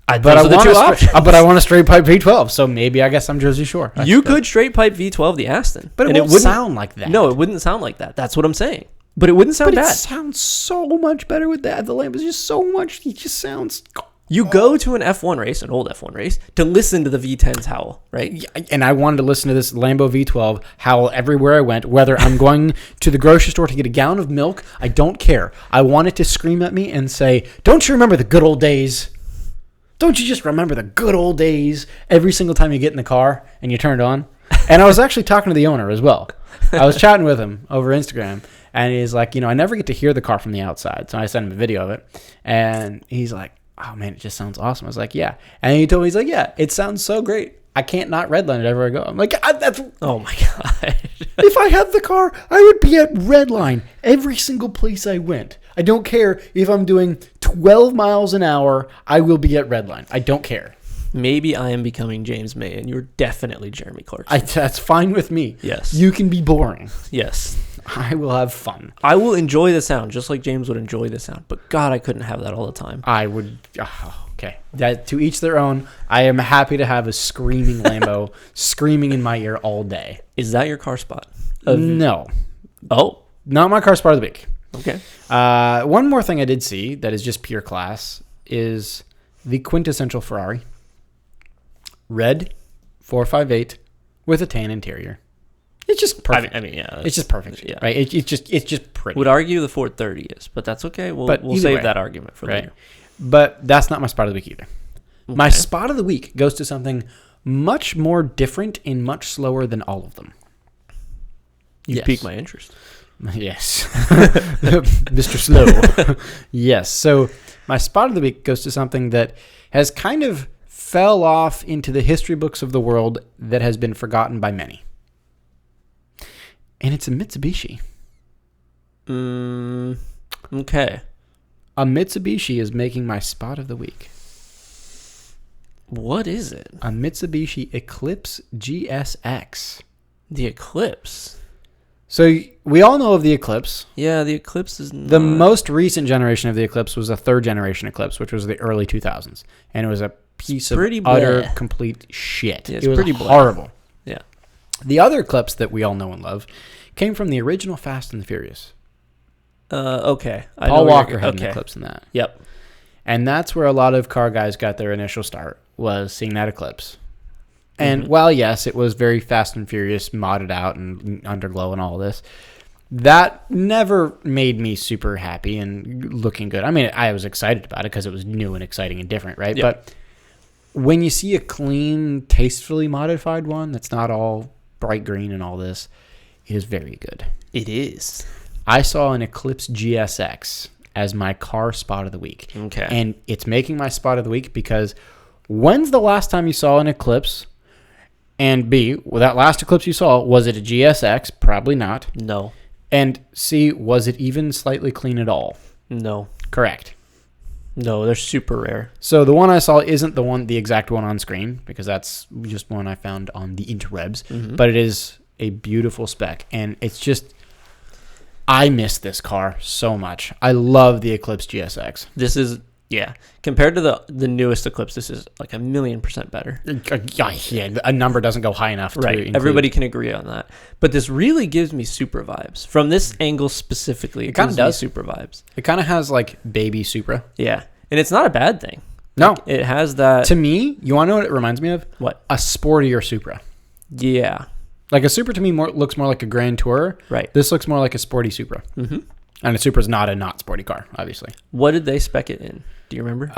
But But I those are the want two a options. but I want a straight pipe V12, so maybe I guess I'm Jersey Shore. You could straight pipe V12 the Aston. but it and won't wouldn't sound like that. No, it wouldn't sound like that. That's what I'm saying. But it wouldn't sound but it bad. sounds so much better with that. The Lambo is just so much. He just sounds. You go to an F1 race, an old F1 race, to listen to the V10s howl, right? Yeah, and I wanted to listen to this Lambo V12 howl everywhere I went, whether I'm going to the grocery store to get a gallon of milk. I don't care. I want it to scream at me and say, "Don't you remember the good old days? Don't you just remember the good old days?" Every single time you get in the car and you turn it on. And I was actually talking to the owner as well. I was chatting with him over Instagram, and he's like, I never get to hear the car from the outside. So I sent him a video of it, and he's like, "Oh man, it just sounds awesome." I was like, "Yeah." And he told me, he's like, "Yeah, it sounds so great. I can't not redline it everywhere I go." I'm like, "That's Oh my god. if I had the car, I would be at redline every single place I went. I don't care if I'm doing 12 miles an hour. I will be at redline. I don't care." Maybe I am becoming James May, and you're definitely Jeremy Clarkson. That's fine with me. Yes. You can be boring. Yes. I will have fun. I will enjoy the sound, just like James would enjoy the sound. But God, I couldn't have that all the time. I would. Okay. That, to each their own. I am happy to have a screaming Lambo screaming in my ear all day. Is that your car spot? No. Oh. Not my car spot of the week. Okay. One more thing I did see that is just pure class is the quintessential Ferrari. Red 458 with a tan interior. It's just perfect. I mean, yeah. It's just perfect. Yeah. Right? It's just pretty. Would argue the 430 is, but that's okay. We'll save that argument for later. But that's not my spot of the week either. Okay. My spot of the week goes to something much more different and much slower than all of them. You piqued my interest. Yes. Mr. Slow. Yes. So my spot of the week goes to something that has kind of fell off into the history books of the world that has been forgotten by many. And it's a Mitsubishi. Okay. A Mitsubishi is making my spot of the week. What is it? A Mitsubishi Eclipse GSX. The Eclipse. So we all know of the Eclipse. Yeah, the Eclipse is not... The most recent generation of the Eclipse was a third generation Eclipse, which was the early 2000s. And it was a piece of utter, complete shit. Yeah, it was horrible. Yeah. The other Eclipse that we all know and love came from the original Fast and the Furious. Okay. Paul Walker had an Eclipse in that. Yep. And that's where a lot of car guys got their initial start, was seeing that Eclipse. And while, yes, it was very Fast and Furious, modded out and underglow and all this, that never made me super happy and looking good. I mean, I was excited about it because it was new and exciting and different, right? Yep. But when you see a clean, tastefully modified one that's not all bright green and all this, it is very good. It is. I saw an Eclipse GSX as my car spot of the week. Okay. And it's making my spot of the week because when's the last time you saw an Eclipse? And B, well, that last Eclipse you saw, was it a GSX? Probably not. No. And C, was it even slightly clean at all? No. Correct. No, they're super rare. So the one I saw isn't the exact one on screen, because that's just one I found on the interwebs, but it is a beautiful spec. And it's just, I miss this car so much. I love the Eclipse GSX. This is, yeah, compared to the newest Eclipse, this is like 1,000,000% better. Yeah, a number doesn't go high enough to include. Everybody can agree on that. But this really gives me Supra vibes. From this angle specifically, it kind of does. Supra vibes. It kind of has like baby Supra. Yeah, and it's not a bad thing. No. Like, it has that. To me, you want to know what it reminds me of? What? A sportier Supra. Yeah. Like a Supra to me looks more like a Grand Tourer. Right. This looks more like a sporty Supra. Mm-hmm. And a Supra's not a not sporty car, obviously. What did they spec it in? Do you remember?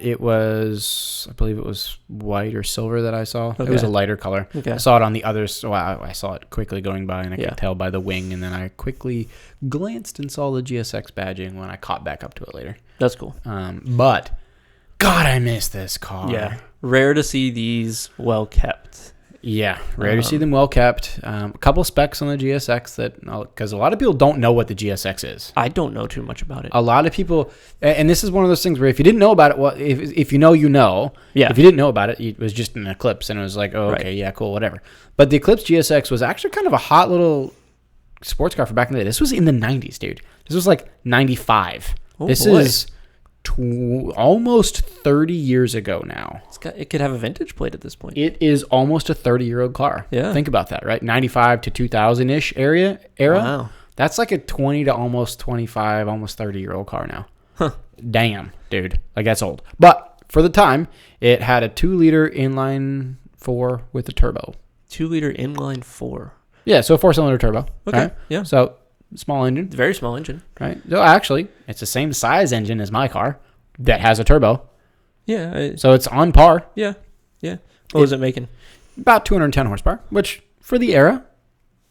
It was, I believe it was white or silver that I saw. Okay. It was a lighter color. Okay. I saw it on the others. So I saw it quickly going by, and I could tell by the wing. And then I quickly glanced and saw the GSX badging when I caught back up to it later. That's cool. But God, I miss this car. Yeah. Rare to see these well kept. Yeah, rare to see them well kept. A couple specs on the GSX that, because a lot of people don't know what the GSX is. I don't know too much about it. A lot of people, and this is one of those things where if you didn't know about it, well, if you know, you know. Yeah. If you didn't know about it, it was just an Eclipse, and it was like, oh, okay, yeah, cool, whatever. But the Eclipse GSX was actually kind of a hot little sports car for back in the day. This was in the 90s, dude. This was like 95. Oh, this boy. is almost 30 years ago now. It could have a vintage plate at this point. It is almost a 30-year-old car. Yeah. Think about that, right? 95 to 2000-ish era. Wow. That's like a 20 to almost 25, almost 30-year-old car now. Huh. Damn, dude. Like, that's old. But for the time, it had a 2-liter inline 4 with a turbo. 2-liter inline 4. Yeah, so a 4-cylinder turbo. Okay, right? yeah. So small engine. Very small engine. Right. So actually, it's the same size engine as my car that has a turbo. Yeah. So it's on par. Yeah. What was it making? About 210 horsepower, which for the era,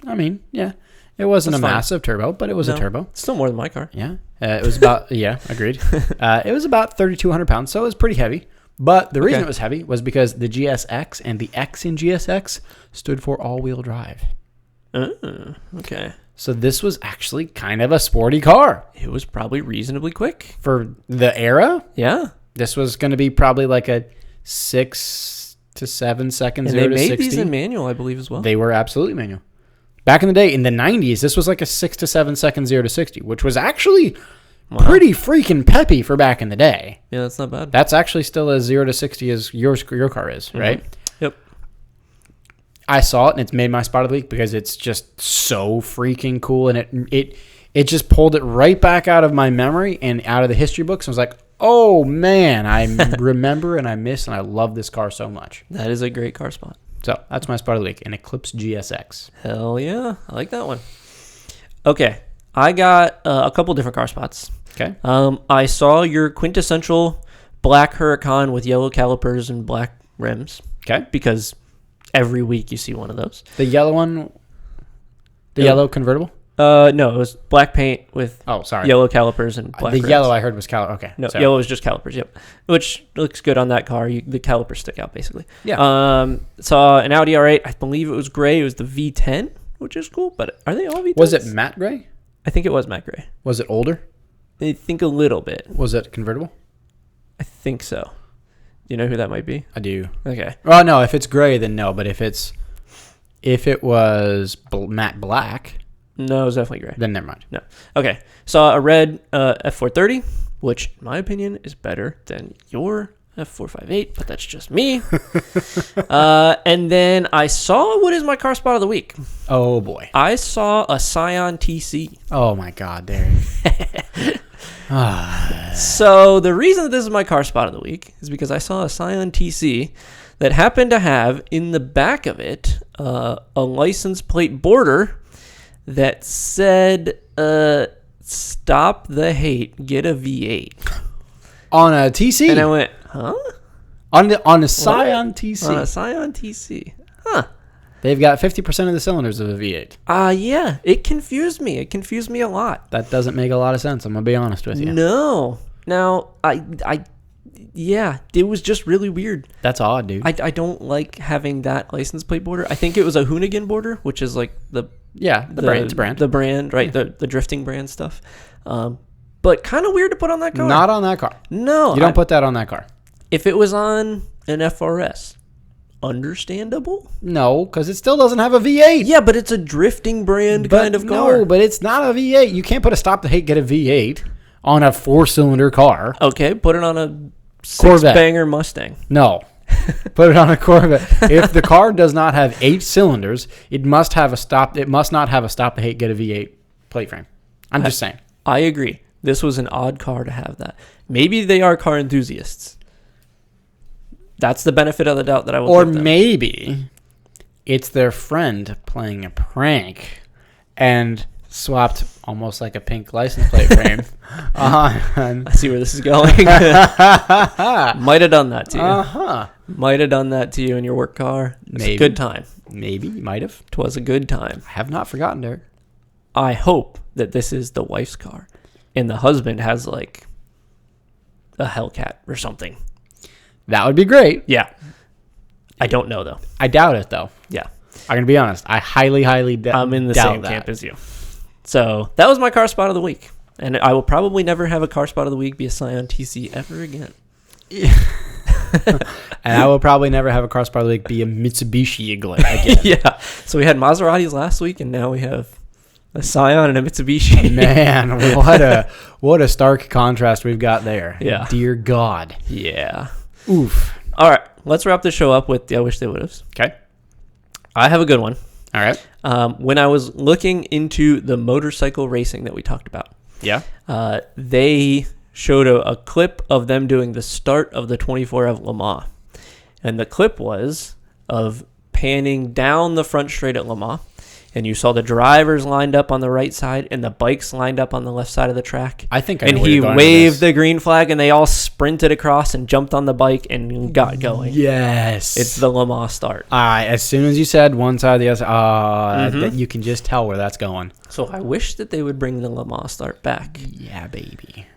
I mean, yeah, it wasn't That's a fine. massive turbo, but it was a turbo. It's still more than my car. Yeah. It was about, yeah, agreed. It was about 3,200 pounds, so it was pretty heavy. But the reason it was heavy was because the GSX and the X in GSX stood for all-wheel drive. Okay. So this was actually kind of a sporty car. It was probably reasonably quick. For the era, Yeah. this was going to be probably like a 6 to 7 seconds, And 0 they to made 60. these in manual, I believe, as well. They were absolutely manual. Back in the day, in the 90s, this was like a 6 to 7 seconds 0 to 60, which was actually pretty freaking peppy for back in the day. Yeah, that's not bad. That's actually still as 0 to 60 as your car is, right? Yep. I saw it, and it's made my spot of the week because it's just so freaking cool, and it just pulled it right back out of my memory and out of the history books. I was like, oh, man, I remember and I miss, and I love this car so much. That is a great car spot. So that's my spot of the week, an Eclipse GSX. Hell yeah. I like that one. Okay. I got a couple different car spots. Okay. I saw your quintessential black Huracan with yellow calipers and black rims. Okay. Because every week you see one of those. The yellow one, the yellow convertible? No, it was black paint with yellow calipers and black rims. Yellow I heard was caliper. Okay. No, yellow is just calipers, yep. Which looks good on that car. The calipers stick out, basically. Yeah. Saw an Audi R8. I believe it was gray. It was the V10, which is cool. But are they all V10s? Was it matte gray? I think it was matte gray. Was it older? I think a little bit. Was it convertible? I think so. Do you know who that might be? I do. Okay. Well, no. If it's gray, then no. But if it was matte black, no, it was definitely gray. Then never mind. No. Okay. Saw a red F430, which, in my opinion, is better than your F458, but that's just me. And then I saw what is my car spot of the week. Oh, boy. I saw a Scion TC. Oh, my God, Derek. So the reason that this is my car spot of the week is because I saw a Scion TC that happened to have in the back of it a license plate border that said, stop the hate, get a V8. On a TC? And I went, huh? On a Scion TC. On a Scion TC. Huh. They've got 50% of the cylinders of a V8. Yeah. It confused me. It confused me a lot. That doesn't make a lot of sense. I'm going to be honest with you. No. Now, yeah, it was just really weird. That's odd, dude. I don't like having that license plate border. I think it was a Hoonigan border, which is like the brand. It's a brand. The brand, right? Yeah. The drifting brand stuff. But kind of weird to put on that car. Not on that car. No. You don't put that on that car. If it was on an FRS, understandable? No, because it still doesn't have a V8. Yeah, but it's a drifting brand kind of car. No, but it's not a V8. You can't put a stop the hate, get a V8 on a 4-cylinder car. Okay, put it on a six-banger Mustang. No. Put it on a Corvette. If the car does not have 8 cylinders, it must have a stop. It must not have a stop the hate, get a V8 plate frame. I'm just saying. I agree. This was an odd car to have that. Maybe they are car enthusiasts. That's the benefit of the doubt that I will give them. Or maybe it's their friend playing a prank and swapped almost like a pink license plate frame. I see where this is going. Might have done that to you. Might have done that to you in your work car. It's a good time. Maybe. You might have. 'Twas a good time. I have not forgotten, Derek. I hope that this is the wife's car and the husband has like a Hellcat or something. That would be great. Yeah. I don't know, though. I doubt it, though. Yeah. I'm going to be honest. I highly doubt I'm in the same camp as you. So that was my car spot of the week. And I will probably never have a car spot of the week be a Scion TC ever again. And I will probably never have a car spot of the week be a Mitsubishi again. Yeah. So we had Maseratis last week, and now we have a Scion and a Mitsubishi. Man, what a stark contrast we've got there. Yeah. Dear God. Yeah. Oof. All right. Let's wrap this show up with the I Wish They Would've. Okay. I have a good one. All right. When I was looking into the motorcycle racing that we talked about, they showed a clip of them doing the start of the 24 of Le Mans. And the clip was of panning down the front straight at Le Mans. And you saw the drivers lined up on the right side and the bikes lined up on the left side of the track. I think I know And where he you're going waved with the green flag and they all sprinted across and jumped on the bike and got going. Yes. It's the Le Mans start. As soon as you said one side or the other, you can just tell where that's going. So I wish that they would bring the Le Mans start back. Yeah, baby.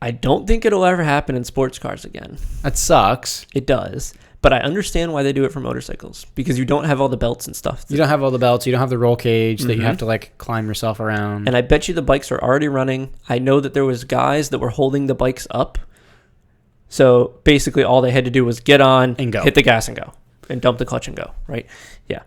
I don't think it'll ever happen in sports cars again. That sucks. It does. But I understand why they do it for motorcycles. Because you don't have all the belts and stuff. You don't have all the belts. You don't have the roll cage that you have to like climb yourself around. And I bet you the bikes are already running. I know that there was guys that were holding the bikes up So basically all they had to do was get on, and go. hit the gas and go, and dump the clutch and go, right? Yeah.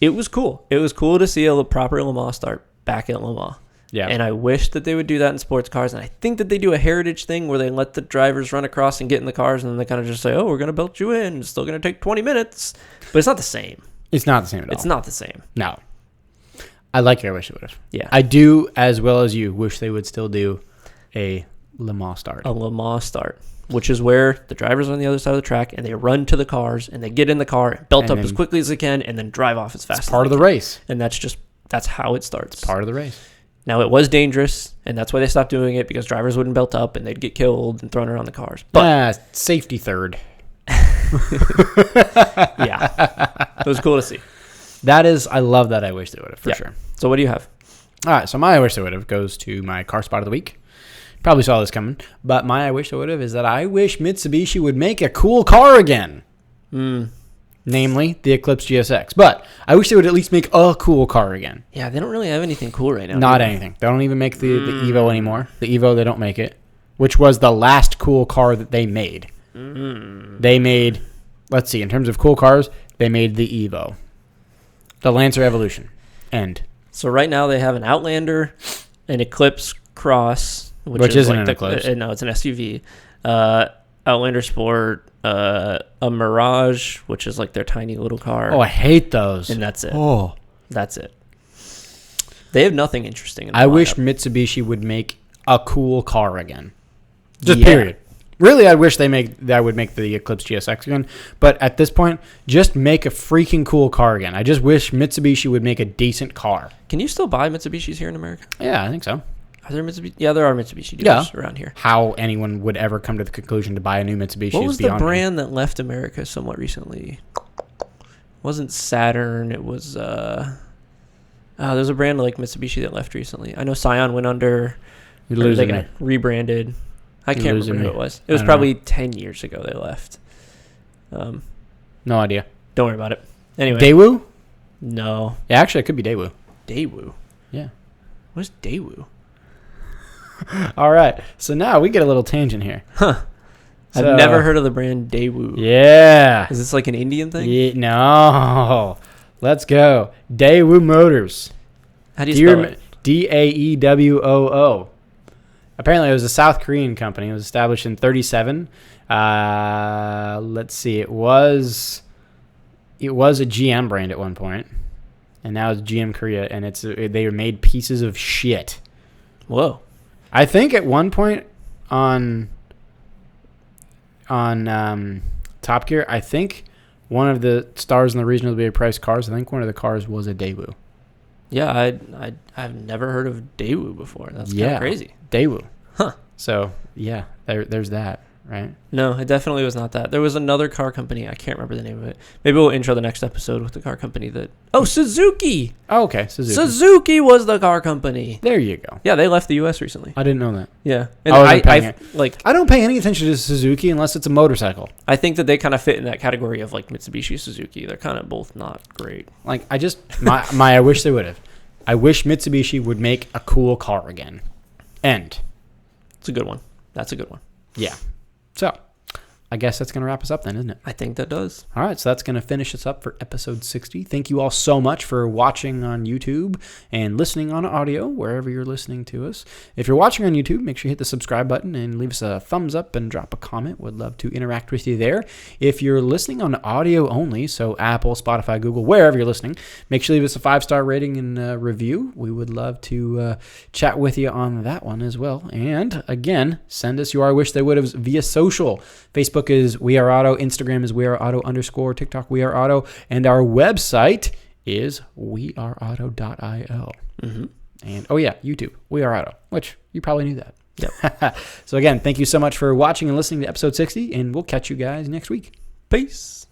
It was cool. It was cool to see a proper Le Mans start back at Le Mans. Yeah. And I wish that they would do that in sports cars. And I think that they do a heritage thing where they let the drivers run across and get in the cars, and then they kind of just say, oh, we're going to belt you in. It's still going to take 20 minutes. But it's not the same. It's not the same at all. It's not the same. No. I like it. I wish it would have. Yeah. I do, as well as you, wish they would still do a Le Mans start. A Le Mans start, which is where the drivers are on the other side of the track, and they run to the cars, and they get in the car, and belt up as quickly as they can, and then drive off as fast as they can. Part of the race. And that's how it starts. Part of the race. Now, it was dangerous, and that's why they stopped doing it, because drivers wouldn't belt up, and they'd get killed and thrown around the cars. But safety third. yeah, it was cool to see. I love that. I wish they would have, for sure. So what do you have? All right, so my I wish they would have goes to my car spot of the week. Probably saw this coming, but my I wish they would have is that I wish Mitsubishi would make a cool car again. Namely, the Eclipse GSX. But I wish they would at least make a cool car again. Yeah, they don't really have anything cool right now. Not anything. They don't even make the Evo anymore. The Evo, they don't make it, which was the last cool car that they made. They made, let's see, in terms of cool cars, they made the Evo. The Lancer Evolution. End. So right now they have an Outlander, an Eclipse Cross, which isn't an Eclipse. No, it's an SUV. Outlander Sport, a Mirage, which is like their tiny little car. Oh, I hate those. And that's it. Oh. That's it. They have nothing interesting in the I wish lineup. Mitsubishi would make a cool car again. Just period. Really, I wish that would make the Eclipse GSX again. But at this point, just make a freaking cool car again. I just wish Mitsubishi would make a decent car. Can you still buy Mitsubishis here in America? Yeah, I think so. Are there Mitsubishi? Yeah, there are Mitsubishi dealers around here. How anyone would ever come to the conclusion to buy a new Mitsubishi what was is beyond the brand that left America somewhat recently? It wasn't Saturn. It was there's a brand like Mitsubishi that left recently. I know Scion went under. They got rebranded. I can't remember who it was. It was probably 10 years ago they left. No idea. Don't worry about it. Anyway. Daewoo? No. Yeah, actually, it could be Daewoo. Daewoo? Yeah. What is Daewoo? All right. So now we get a little tangent here. Huh. I've never heard of the brand Daewoo. Yeah. Is this like an Indian thing? Yeah, no. Let's go. Daewoo Motors. How do you spell it? Daewoo. Apparently, it was a South Korean company. It was established in 1937. Let's see. It was a GM brand at one point, and now it's GM Korea, and they made pieces of shit. Whoa. I think at one point on Top Gear, I think one of the stars in the reasonably priced cars, I think one of the cars was a Daewoo. Yeah, I've never heard of Daewoo before. That's kind of crazy. Daewoo. Huh. So, yeah, there's that, right? No, it definitely was not that. There was another car company. I can't remember the name of it. Maybe we'll intro the next episode with the car company that... Oh, Suzuki! Oh, okay, Suzuki. Suzuki was the car company. There you go. Yeah, they left the U.S. recently. I didn't know that. Yeah. And I don't pay any attention to Suzuki unless it's a motorcycle. I think that they kind of fit in that category of like Mitsubishi, Suzuki. They're kind of both not great. Like, I wish they would have. I wish Mitsubishi would make a cool car again. End. It's a good one. That's a good one. Yeah. So, I guess that's going to wrap us up then, isn't it? I think that does. All right, so that's going to finish us up for episode 60. Thank you all so much for watching on YouTube and listening on audio, wherever you're listening to us. If you're watching on YouTube, make sure you hit the subscribe button and leave us a thumbs up and drop a comment. Would love to interact with you there. If you're listening on audio only, so Apple, Spotify, Google, wherever you're listening, make sure you leave us a 5-star rating and review. We would love to chat with you on that one as well. And again, send us your I wish they would have via social. Facebook is We Are Auto, Instagram is We Are Auto _, TikTok We Are Auto, and our website is weareauto.io. Mm-hmm. And YouTube, We Are Auto, which you probably knew that. Yep. So again, thank you so much for watching and listening to episode 60, and we'll catch you guys next week. Peace.